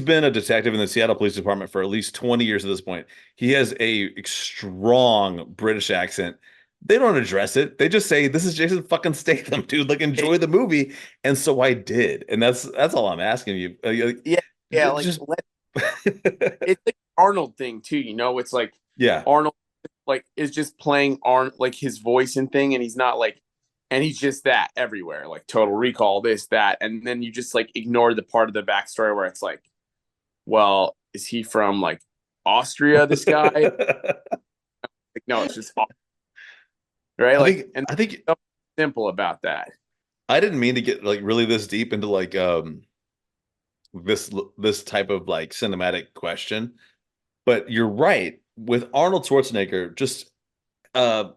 been a detective in the Seattle Police Department for at least 20 years at this point. He has a strong British accent. They don't address it. They just say, "This is Jason fucking Statham, dude. Like, enjoy the movie." And so I did, and that's all I'm asking you. yeah, yeah, like Just it's like Arnold thing too, it's like yeah, Arnold like is just playing Arnold like his voice and thing, and he's not like, and he's just that everywhere, like Total Recall, this, that, and then you just like ignore the part of the backstory where it's like, well, is he from like Austria, this guy? Like, no, it's just right, I like, think and I think something simple about that. I didn't mean to get like really this deep into like this type of like cinematic question, but you're right. With Arnold Schwarzenegger, just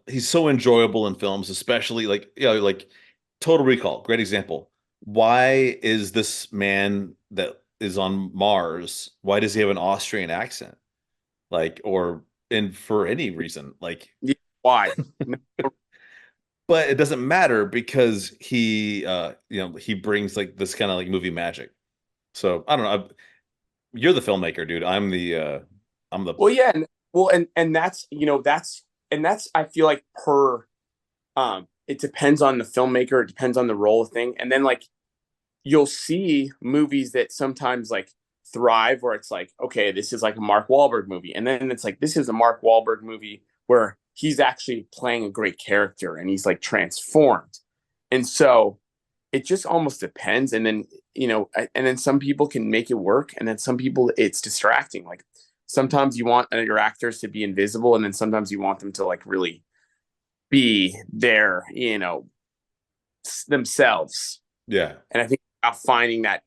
he's so enjoyable in films, especially like like Total Recall, great example. Why is this man that is on Mars, why does he have an Austrian accent? Like, or and for any reason, like, Yeah, why? No, but it doesn't matter because he brings like this kind of like movie magic. So I don't know. You're the filmmaker, dude. I'm the well, yeah, and that's I feel like per it depends on the filmmaker, it depends on the role of thing, and then like you'll see movies that sometimes like thrive where it's like, okay, this is like a Mark Wahlberg movie, and then it's like this is a Mark Wahlberg movie where he's actually playing a great character and he's like transformed, and so it just almost depends, and then and then some people can make it work, and then some people it's distracting. Like sometimes you want your actors to be invisible, and then sometimes you want them to like really be there, themselves. yeah. And I think about finding that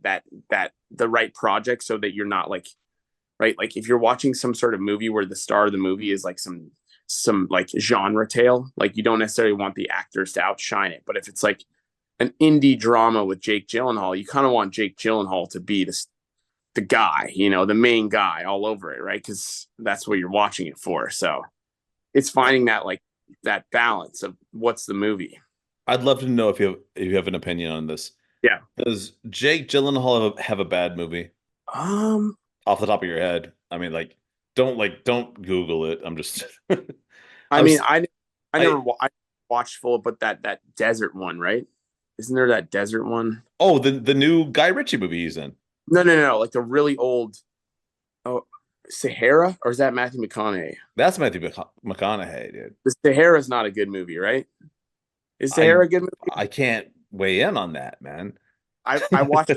the right project so that you're not like, right, like if you're watching some sort of movie where the star of the movie is like some like genre tale, like you don't necessarily want the actors to outshine it. But if it's like an indie drama with Jake Gyllenhaal, you kind of want Jake Gyllenhaal to be the guy, the main guy all over it, right? Because that's what you're watching it for. So it's finding that like that balance of what's the movie. I'd love to know if you have an opinion on this. Yeah. Does Jake Gyllenhaal have a bad movie? Um, off the top of your head? I mean, don't Google it. I'm just I I'm mean, s- I never I I watched full, but that desert one, right? Isn't there that desert one? oh the new Guy Ritchie movie he's in. No, like the really old. Oh, Sahara, or is that Matthew McConaughey? That's McConaughey, dude. The Sahara is not a good movie, right? Is I Sahara a good movie? I can't weigh in on that, man. I watched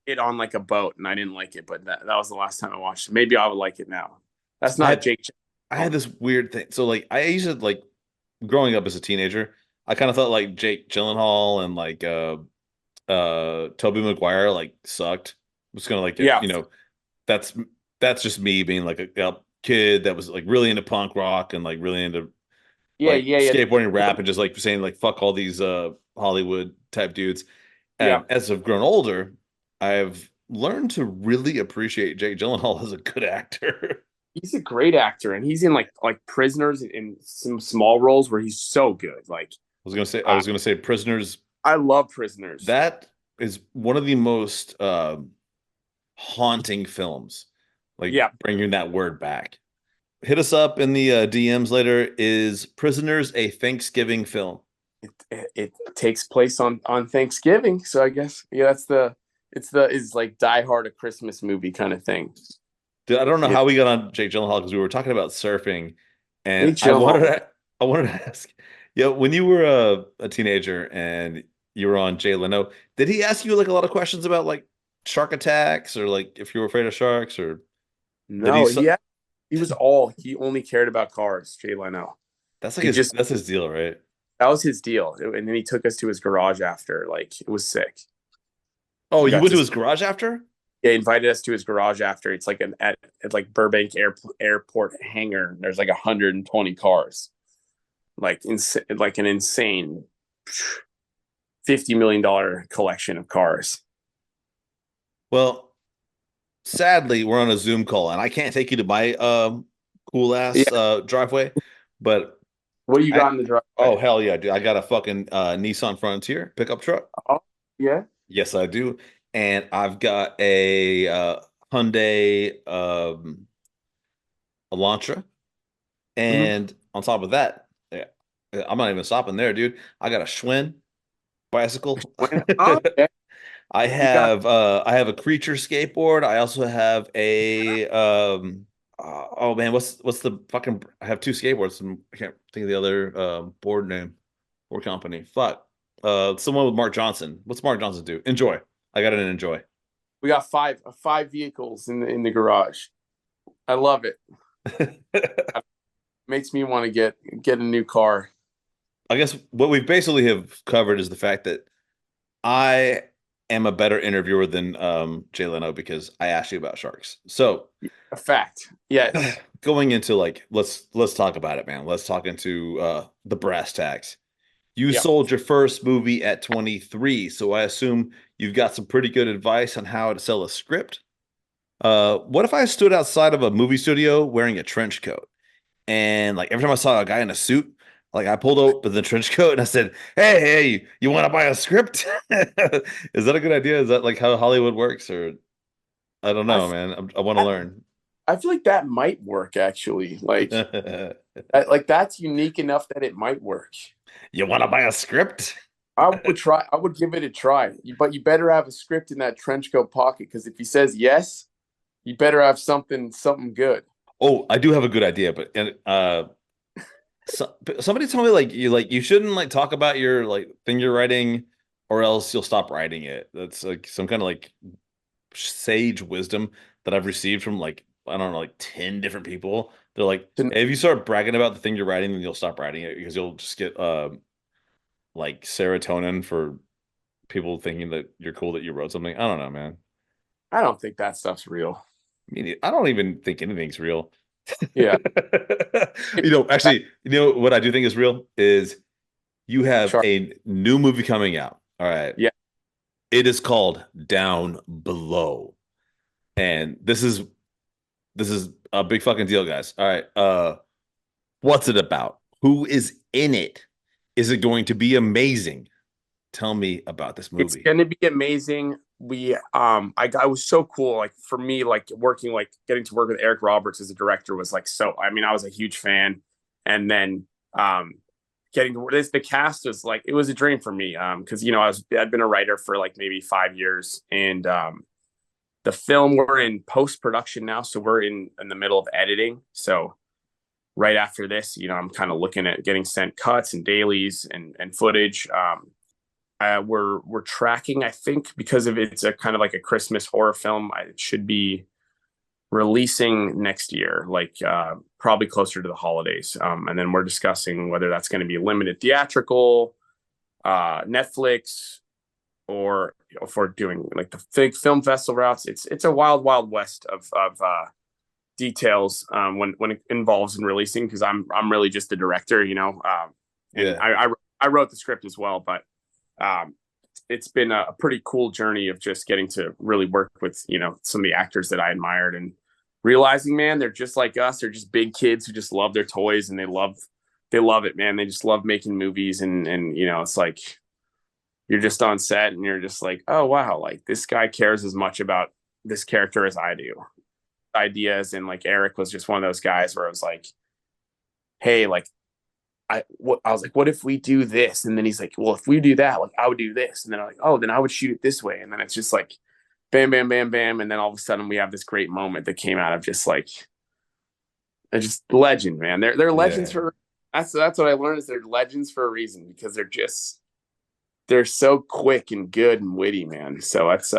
it on like a boat and I didn't like it, but that was the last time I watched it. Maybe I would like it now. That's I not a had Jake I had film. this weird thing. So like I used to like growing up as a teenager, I kind of thought like Jake Gyllenhaal and like Toby Maguire like sucked. It was kind of like Yeah, that's that's just me being like a kid that was like really into punk rock and like really into yeah, like yeah, yeah, skateboarding, rap, and just like saying like fuck all these Hollywood type dudes. yeah. And as I've grown older, I've learned to really appreciate Jake Gyllenhaal as a good actor. He's a great actor, and he's in like Prisoners in some small roles where he's so good. Like I I, was gonna say Prisoners. I love Prisoners. That is one of the most haunting films. Like Yeah, bringing that word back. Hit us up in the DMs later. Is Prisoners a Thanksgiving film? it takes place on Thanksgiving, so I guess yeah, it's like Die Hard a Christmas movie kind of thing. Dude, I don't know It, how we got on Jake Gyllenhaal because we were talking about surfing, and Jake Gyllenhaal. I wanted to ask, yeah, when you were a teenager and you were on Jay Leno, did he ask you like a lot of questions about like shark attacks or like if you were afraid of sharks or did he? No, he only cared about cars. Jay Leno. That's like He his just that's his deal, right? that was his deal, and then he took us to his garage after. Like it was sick. Oh, We you got went to to his garage after? Yeah, invited us to his garage after. It's like at like Burbank Airport hangar. There's like 120 cars, like an insane $50 million collection of cars. Well, sadly, we're on a Zoom call and I can't take you to my cool Yeah, ass driveway, but what do you I got in the oh driveway? hell yeah, dude. I got a fucking Nissan Frontier pickup truck. Oh, yeah. Yes, I do. And I've got a Hyundai Elantra. Mm-hmm. And on top of that, yeah, I'm not even stopping there, dude. I got a Schwinn bicycle. Oh, yeah. I have a Creature skateboard. I also have a oh man, what's the fucking I have two skateboards and I can't think of the other board company. Fuck. Someone with Mark Johnson. What's Mark Johnson do? Enjoy. I got an Enjoy. We got five vehicles in the garage. I love it. Makes me want to get a new car. I guess what we basically have covered is the fact that I am a better interviewer than Jay Leno because I asked you about sharks. So A fact. Yes. going into like let's talk about it, man. Let's talk into the brass tacks. You Yeah. sold your first movie at 23, so I assume you've got some pretty good advice on how to sell a script. What if I stood outside of a movie studio wearing a trench coat? And like every time I saw a guy in a suit, like I pulled up with the trench coat and I said, "Hey, you want to buy a script?" Is that a good idea? Is that like how Hollywood works, or I don't I know, f- man. I want to learn. I feel like that might work actually. Like that's unique enough that it might work. You want to buy a script? I would try. I would give it a try. But you better have a script in that trench coat pocket because if he says yes, you better have something good. Oh, I do have a good idea, but somebody told me like you shouldn't like talk about your like thing you're writing, or else you'll stop writing it. That's like some kind of like sage wisdom that I've received from like I don't know like 10 different people. They're like, To- hey, if you start bragging about the thing you're writing, then you'll stop writing it because you'll just get like serotonin for people thinking that you're cool that you wrote something. I don't know, man. I don't think that stuff's real. I don't even think anything's real. Yeah. Actually, you know what I do think is real is you have Sure. a new movie coming out. All right. Yeah. It is called Down Below. And this is a big fucking deal, guys. All right. What's it about? Who is in it? Is it going to be amazing? Tell me about this It's movie. gonna be amazing. I was so cool. Like for me, like working, like getting to work with Eric Roberts as a director was like so. I mean, I was a huge fan, and then um, getting to this, the cast was like it was a dream for me. Because I'd been a writer for like maybe 5 years, and the film we're in post production now, so we're in the middle of editing. So right after this, I'm kind of looking at getting sent cuts and dailies and footage. We're tracking, I think, because of it's a kind of like a Christmas horror film. It should be releasing next year, like probably closer to the holidays. And then we're discussing whether that's going to be limited theatrical, Netflix, or if we're doing like the big film festival routes. It's a wild west of details when it involves in releasing, because I'm really just the director, and Yeah. I wrote the script as well, but um, it's been a pretty cool journey of just getting to really work with some of the actors that I admired, and realizing, man, they're just like us. They're just big kids who just love their toys, and they love it, man. They just love making movies, and it's like you're just on set and you're just like, oh wow, like this guy cares as much about this character as I do. Ideas, and like Eric was just one of those guys where I was like, hey, like I was like, what if we do this? And then he's like, well, if we do that, like I would do this. And then I'm like, oh, then I would shoot it this way. And then it's just like bam, bam, bam, bam. And then all of a sudden we have this great moment that came out of just like they're just legend, man. They're legends Yeah. for that's what I learned, is they're legends for a reason, because they're so quick and good and witty, man. So it's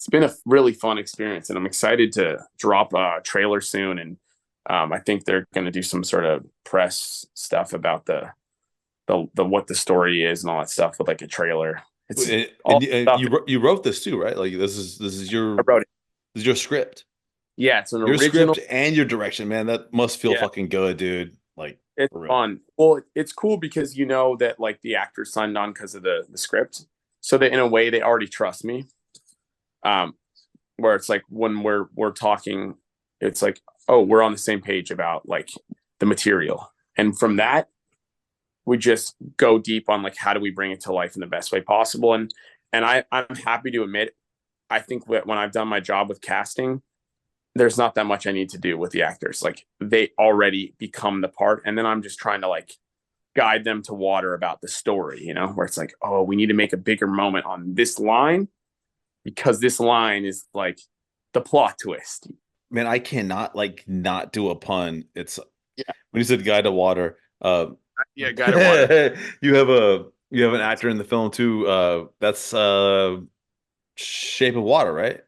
been a really fun experience, and I'm excited to drop a trailer soon. And I think they're going to do some sort of press stuff about the what the story is and all that stuff with like a trailer. It's all And stuff you wrote this too, right? Like this is I wrote it. your script. Yeah, it's an Your original. script and your direction, man. That must feel Yeah, fucking good, dude. Like it's for real. fun. Well, it's cool because that like the actors signed on because of the script, so that in a way they already trust me. Um, where it's like when we're talking, it's like, oh, we're on the same page about like the material, and from that we just go deep on like how do we bring it to life in the best way possible. And I'm happy to admit, I think that when I've done my job with casting, there's not that much I need to do with the actors. Like they already become the part, and then I'm just trying to like guide them to water about the story, where it's like, oh, we need to make a bigger moment on this line, because this line is like the plot twist. Man, I cannot like not do a pun. It's Yeah, when you said guide to water, yeah, guide to water. you have an actor in the film too. That's Shape of Water, right?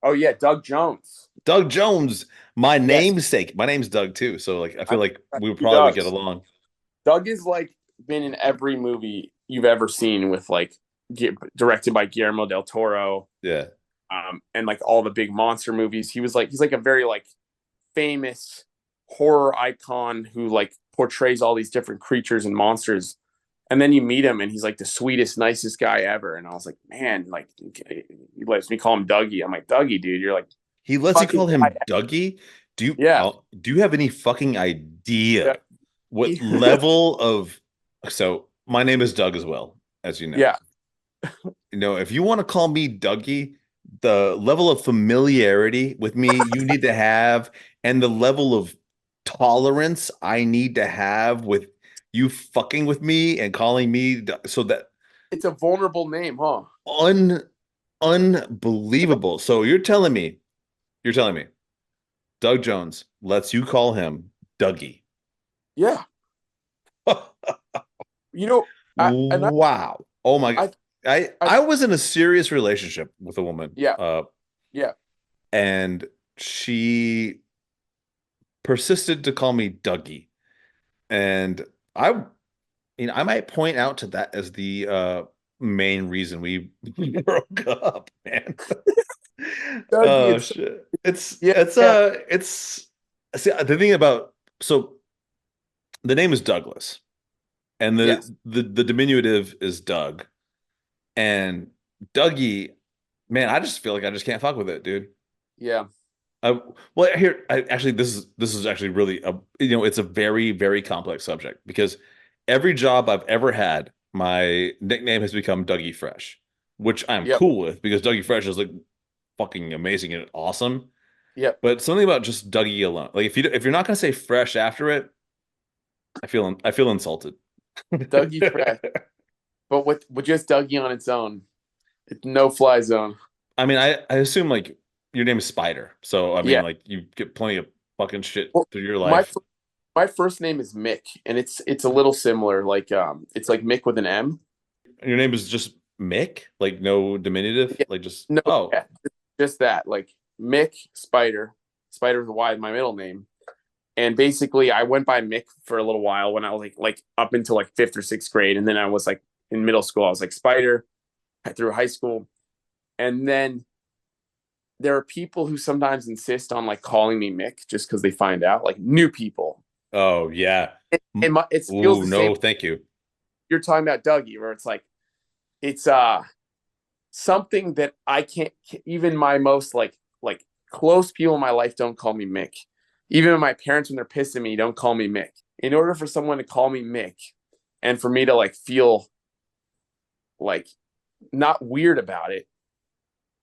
Oh yeah, Doug Jones. Doug Jones, my Yes, namesake. My name's Doug too, so like I I feel like we he probably would get does. along. Doug is like been in every movie you've ever seen with like directed by Guillermo del Toro, Yeah. and like all the big monster movies. He's like a very like famous horror icon who like portrays all these different creatures and monsters. And then you meet him, and he's like the sweetest, nicest guy ever. And I was like, man, like he lets me call him Dougie. I'm like, Dougie, dude, you're like He lets you fucking call him Dougie. yeah, Do you have any fucking yeah, idea what level of so my name is Doug as well, as you know. yeah. If you want to call me Dougie, the level of familiarity with me you need to have, and the level of tolerance I need to have with you fucking with me and calling me so that It's a vulnerable name, huh? un unbelievable. So you're telling me Doug Jones lets you call him Dougie. Yeah, you know, I and Wow. Oh my God. I, I I was in a serious relationship with a woman. yeah, yeah. And she persisted to call me Dougie. And I might point out to that as the main reason we broke up, man. Dougie, Oh it's shit. yeah, yeah, It's see the thing about so the name is Douglas and yes, the diminutive is Doug. And Dougie, man, I just feel like I just can't fuck with it, dude. yeah, Well, actually this is actually really it's a very very complex subject because every job I've ever had my nickname has become Dougie Fresh, which I'm Yep. cool with because Dougie Fresh is like fucking amazing and awesome. Yep. But something about just Dougie alone, like if you're not gonna say Fresh after it, I feel insulted. Dougie Fresh, but with just Dougie on its own, it's no fly zone. I mean, I assume like your name is Spyder, so I mean, Yeah. like you get plenty of fucking shit Well, through your my life. my first name is Mick, and it's a little similar. Like it's like Mick with an M. Your name is just Mick, like no diminutive, Yeah. like just No, oh yeah, just that. Like Mick Spider. Spider's why my middle name. And basically, I went by Mick for a little while when I was like up until like fifth or sixth grade, and then I was like in middle school. I was like Spider through high school, and then there are people who sometimes insist on like calling me Mick just because they find out, like new people. oh yeah. It feels Ooh, the same. no, thank you. You're talking about Dougie, where it's like it's something that I can't. Even my most like close people in my life don't call me Mick. Even my parents, when they're pissed at me, don't call me Mick. In order for someone to call me Mick, and for me to like feel like not weird about it,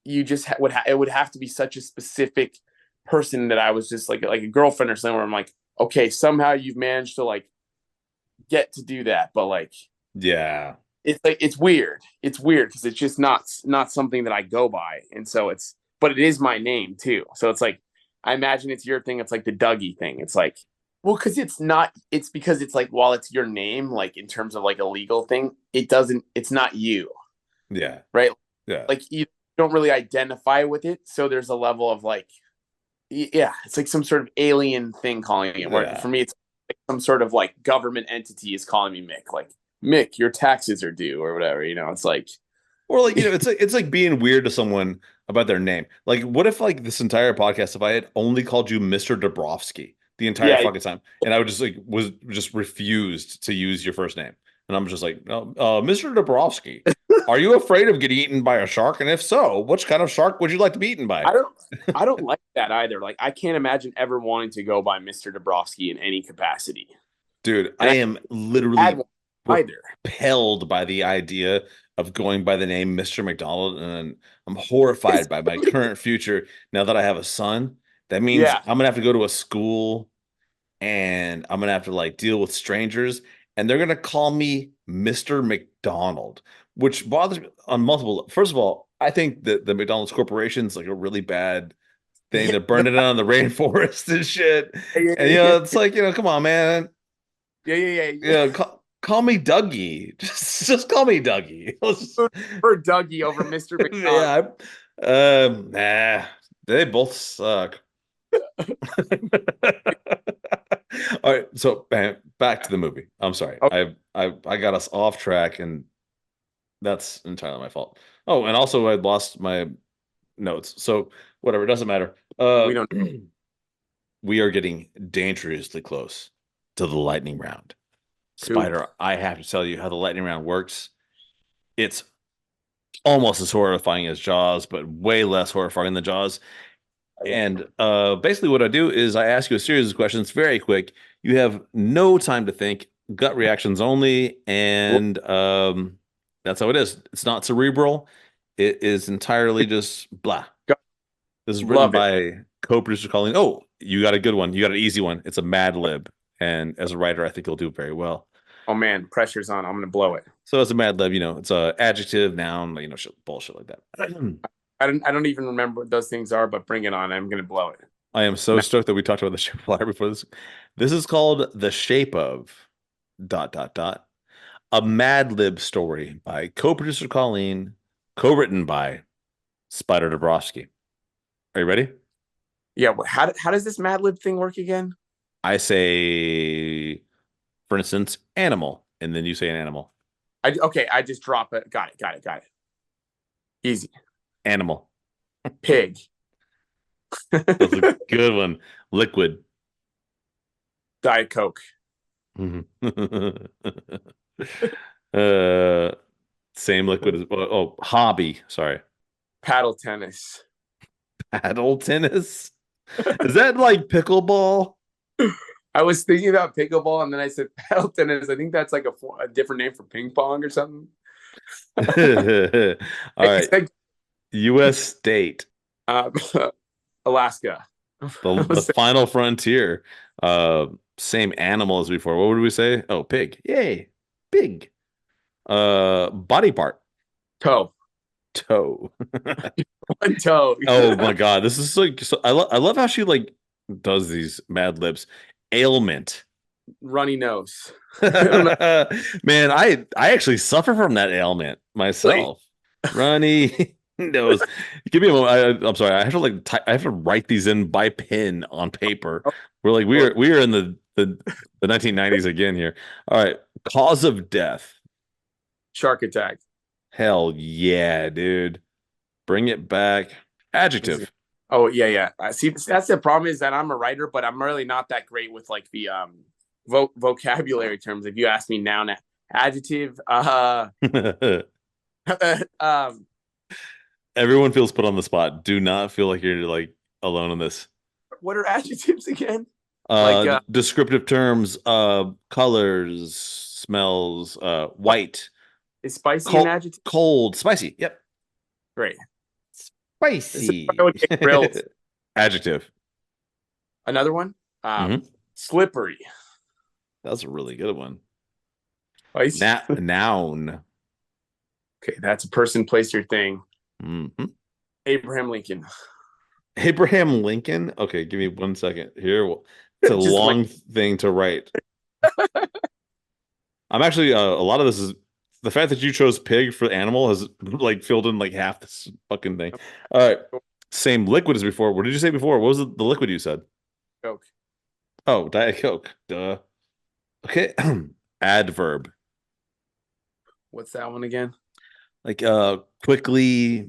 you just it would have to be such a specific person that I was just like a girlfriend or something where I'm like, okay, somehow you've managed to like get to do that, but like Yeah. it's like it's weird. It's weird because it's just not something that I go by, and so it's but it is my name too. So it's like I imagine it's your thing. It's like the Dougie thing. It's like well, because it's not. It's because it's like while it's your name, like in terms of like a legal thing, it doesn't. It's not you, Yeah. right? Yeah. Like you don't really identify with it, so there's a level of like yeah, it's like some sort of alien thing calling it. Where Yeah. for me, it's like some sort of like government entity is calling me Mick. Like Mick, your taxes are due or whatever. You know, it's like Or like, it's like being weird to someone about their name. Like, what if like this entire podcast, if I had only called you Mr. Dobrofsky the entire yeah, fucking time, and I would just like was just refused to use your first name, and I'm just like, no, Mr. Dobrofsky, are you afraid of getting eaten by a shark? And if so, which kind of shark would you like to be eaten by? I don't. I don't like that either. Like, I can't imagine ever wanting to go by Mr. Dobrofsky in any capacity, Dude, I and I am had literally one either. repelled by the idea of going by the name Mr. McDonald, and I'm horrified by my current future now that I have a son. That means Yeah, I'm gonna have to go to a school and I'm gonna have to like deal with strangers, and they're gonna call me Mr. McDonald, which bothers me on multiple. First of all, I think that the McDonald's Corporation is like a really bad thing. yeah, They're burning it on the rainforest and shit. yeah, And yeah, it's like, come on, man. yeah, yeah, yeah. Yeah, call me Dougie. Just call me Dougie. For Dougie over Mr. McDonald. Yeah, nah, they both suck. All right, so back to the movie. I'm sorry. Oh, I got us off track, and that's entirely my fault. Oh, and also I lost my notes. So whatever, it doesn't matter. we don't. We are getting dangerously close to the lightning round. Cool. Spider, I have to tell you how the lightning round works. It's almost as horrifying as Jaws, but way less horrifying than Jaws. And basically, what I do is I ask you a series of questions, very quick. You have no time to think, gut reactions only, and that's how it is. It's not cerebral. It is entirely just blah. This is written Love it. by co-producer Colleen. Oh, you got a good one. You got an easy one. It's a Mad Lib, and as a writer, I think you'll do very well. Oh man, pressure's on. I'm gonna blow it. So as a Mad Lib, it's a adjective, noun, shit, bullshit like that. I don't even remember what those things are, but bring it on. I'm gonna blow it. I am so stoked that we talked about the shape of water before this. This is called The Shape of dot dot dot. A Mad Lib story by co-producer Colleen, co-written by Spyder Dobrofsky. Are you ready? Yeah. How does this Mad Lib thing work again? I say, for instance, animal, and then you say an animal. Okay. I just drop it. Got it. Got it. Got it. Easy. Animal. Pig. That's a good one. Liquid. Diet Coke. uh, same liquid as hobby. Sorry. Paddle tennis. Paddle tennis. Is that like pickleball? I was thinking about pickleball, and then I said paddle tennis. I think that's like a different name for ping pong or something. All He right. said, U.S. state, uh, Alaska. the final frontier. Uh, Same animal as before. What would we say? Oh, pig. Yay, pig. Body part, Toe. toe. One toe. Oh my God, this is like so, I love how she like does these Mad Libs. Ailment. Runny nose. I don't know. Man, I actually suffer from that ailment Really? myself. Runny nose. Give me a moment. I'm sorry. I have to I have to write these in by pen on paper. Oh, We're like Lord. we are in the 1990s again here. All right. Cause of death. Shark attack. Hell yeah, dude. Bring it back. Adjective. Oh yeah, yeah. See, that's the problem is that I'm a writer, but I'm really not that great with like the vocabulary terms. If you ask me now, adjective. Um, Everyone feels put on the spot. Do not feel like you're like alone in this. what are adjectives again? Like Descriptive terms, colors, smells, white, is spicy an cold, adjective? cold, spicy. Yep. Great. This is where I Spicy. would get grilled. Adjective. Another one. Hmm. Slippery. That's a really good one. Spicy. Noun. Okay, that's a person, place, or thing. Hmm. Abraham Lincoln. Abraham Lincoln. Okay, give me 1 second here. It's a Just like long thing to write. I'm actually a lot of this is the fact that you chose pig for animal has like filled in like half this fucking thing. All right, same liquid as before. What did you say before? What was the liquid you said? Coke. Oh, Diet Coke. Duh. Okay. Adverb. What's that one again? Like quickly,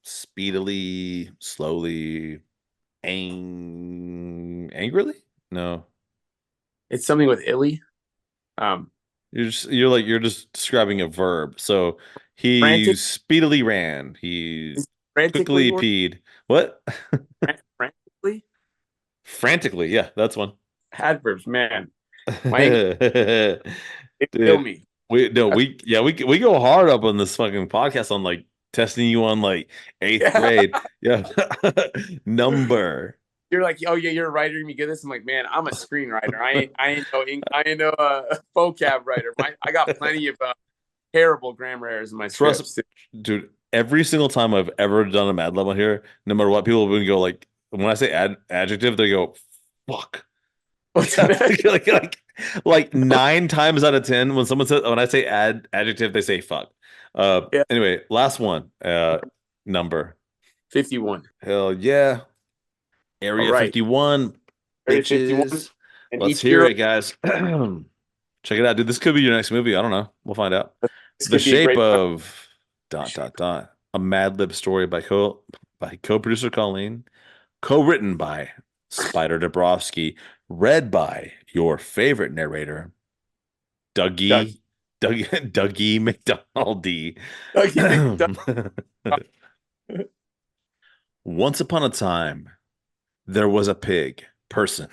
speedily, slowly, angrily? No. It's something with illy. Um, You're just describing a verb. So he frantic. speedily ran. He Is frantically quickly or peed. What? frantically? Frantically. Yeah, that's one. Adverbs, man. My English Dude, they kill me. we no, That's, we go hard up on this fucking podcast on like testing you on like eighth yeah. grade. Yeah. Number. You're like, oh yeah, you're a writer. You get this. I'm like, man, I'm a screenwriter. I ain't no vocab writer. I got plenty of terrible grammar errors in my Trust, scripts. dude, every single time I've ever done a Mad Lib on here, no matter what, people will go like when I say adjective, they go, fuck. like, like, like 9 times out of 10, when I say adjective, they say fuck. Yeah, Anyway, last one. Number. 51. Hell yeah. All Area right, 51, Area 51, bitches. and Let's each hear hero. it, guys. Check it out, dude. This could be your next movie. I don't know. We'll find out. This The could be a Shape great. of dot dot dot. A Mad Lib story by co-producer Colleen, co-written by Spyder Dobrofsky, read by your favorite narrator, Doug, Dougie Dougie McDonaldy. Dougie McDuck. Once upon a time, there was a pig person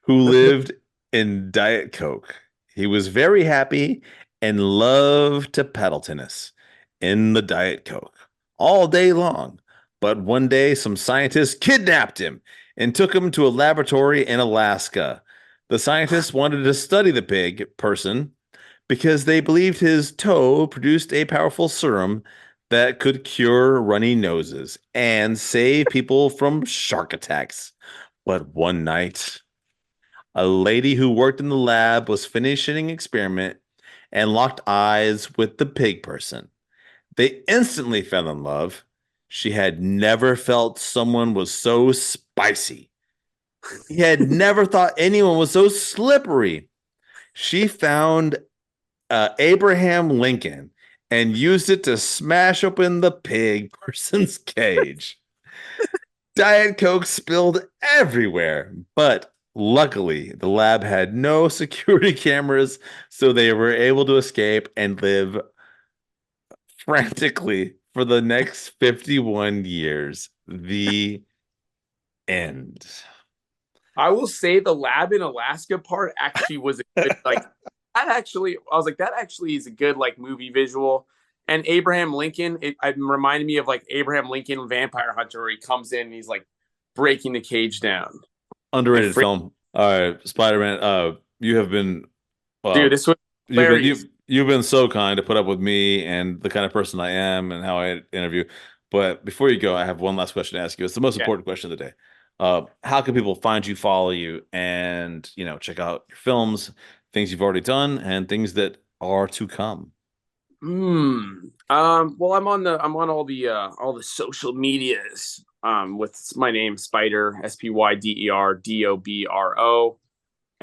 who lived in Diet Coke. He was very happy and loved to paddle tennis in the Diet Coke all day long. But one day, some scientists kidnapped him and took him to a laboratory in Alaska. The scientists wanted to study the pig person because they believed his toe produced a powerful serum that could cure runny noses and save people from shark attacks. But one night, a lady who worked in the lab was finishing an experiment and locked eyes with the pig person. They instantly fell in love. She had never felt someone was so spicy. He had never thought anyone was so slippery. She found Abraham Lincoln and used it to smash open the pig person's cage. Diet Coke spilled everywhere, but luckily the lab had no security cameras, so they were able to escape and live frantically for the next 51 years. The end. I will say the lab in Alaska part actually was a good, like that actually. I was like, that actually is a good like movie visual. And Abraham Lincoln, it reminded me of like Abraham Lincoln Vampire Hunter, where he comes in and he's like breaking the cage down. And Underrated film. All right, Spider-Man. You have been dude, uh, this was you've been hilarious. you've been so kind to put up with me and the kind of person I am and how I interview. But before you go, I have one last question to ask you. It's the most Yeah. important question of the day. How can people find you, follow you, and check out your films, things you've already done, and things that are to come? Well, I'm on all the social medias. With my name Spyder, SPYDERDOBRO.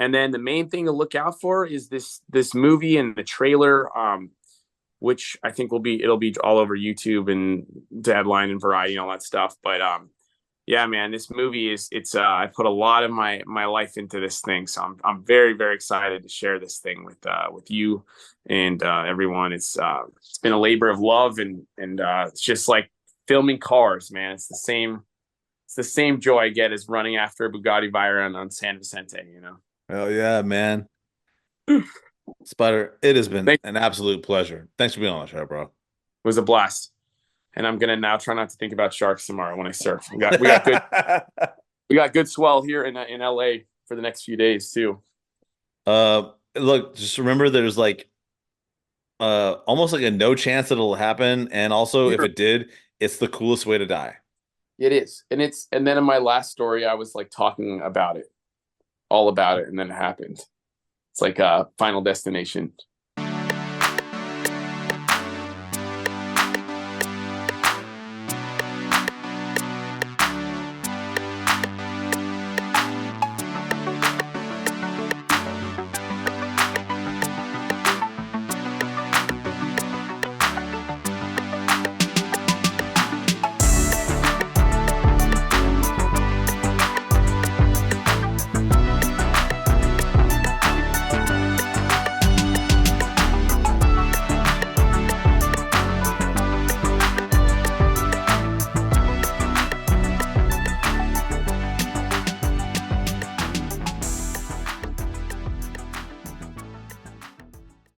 And then the main thing to look out for is this movie and the trailer, which I think it'll be all over YouTube and Deadline and Variety and all that stuff. But yeah, man, this movie it's I put a lot of my life into this thing, so I'm very very excited to share this thing with you and everyone. It's been a labor of love, and it's just like filming cars, man. It's the same joy I get as running after a Bugatti Veyron on San Vicente, you know. Oh yeah, man. Spider, it has been Thank an absolute pleasure. Thanks for being on the show, bro. It was a blast. And I'm gonna now try not to think about sharks tomorrow when I surf. We got good swell here in LA for the next few days too. Look, just remember there's like almost like a no chance that it'll happen, and also if it did, it's the coolest way to die. It is, and then in my last story, I was like talking about it, all about it, and then it happened. It's like a Final Destination.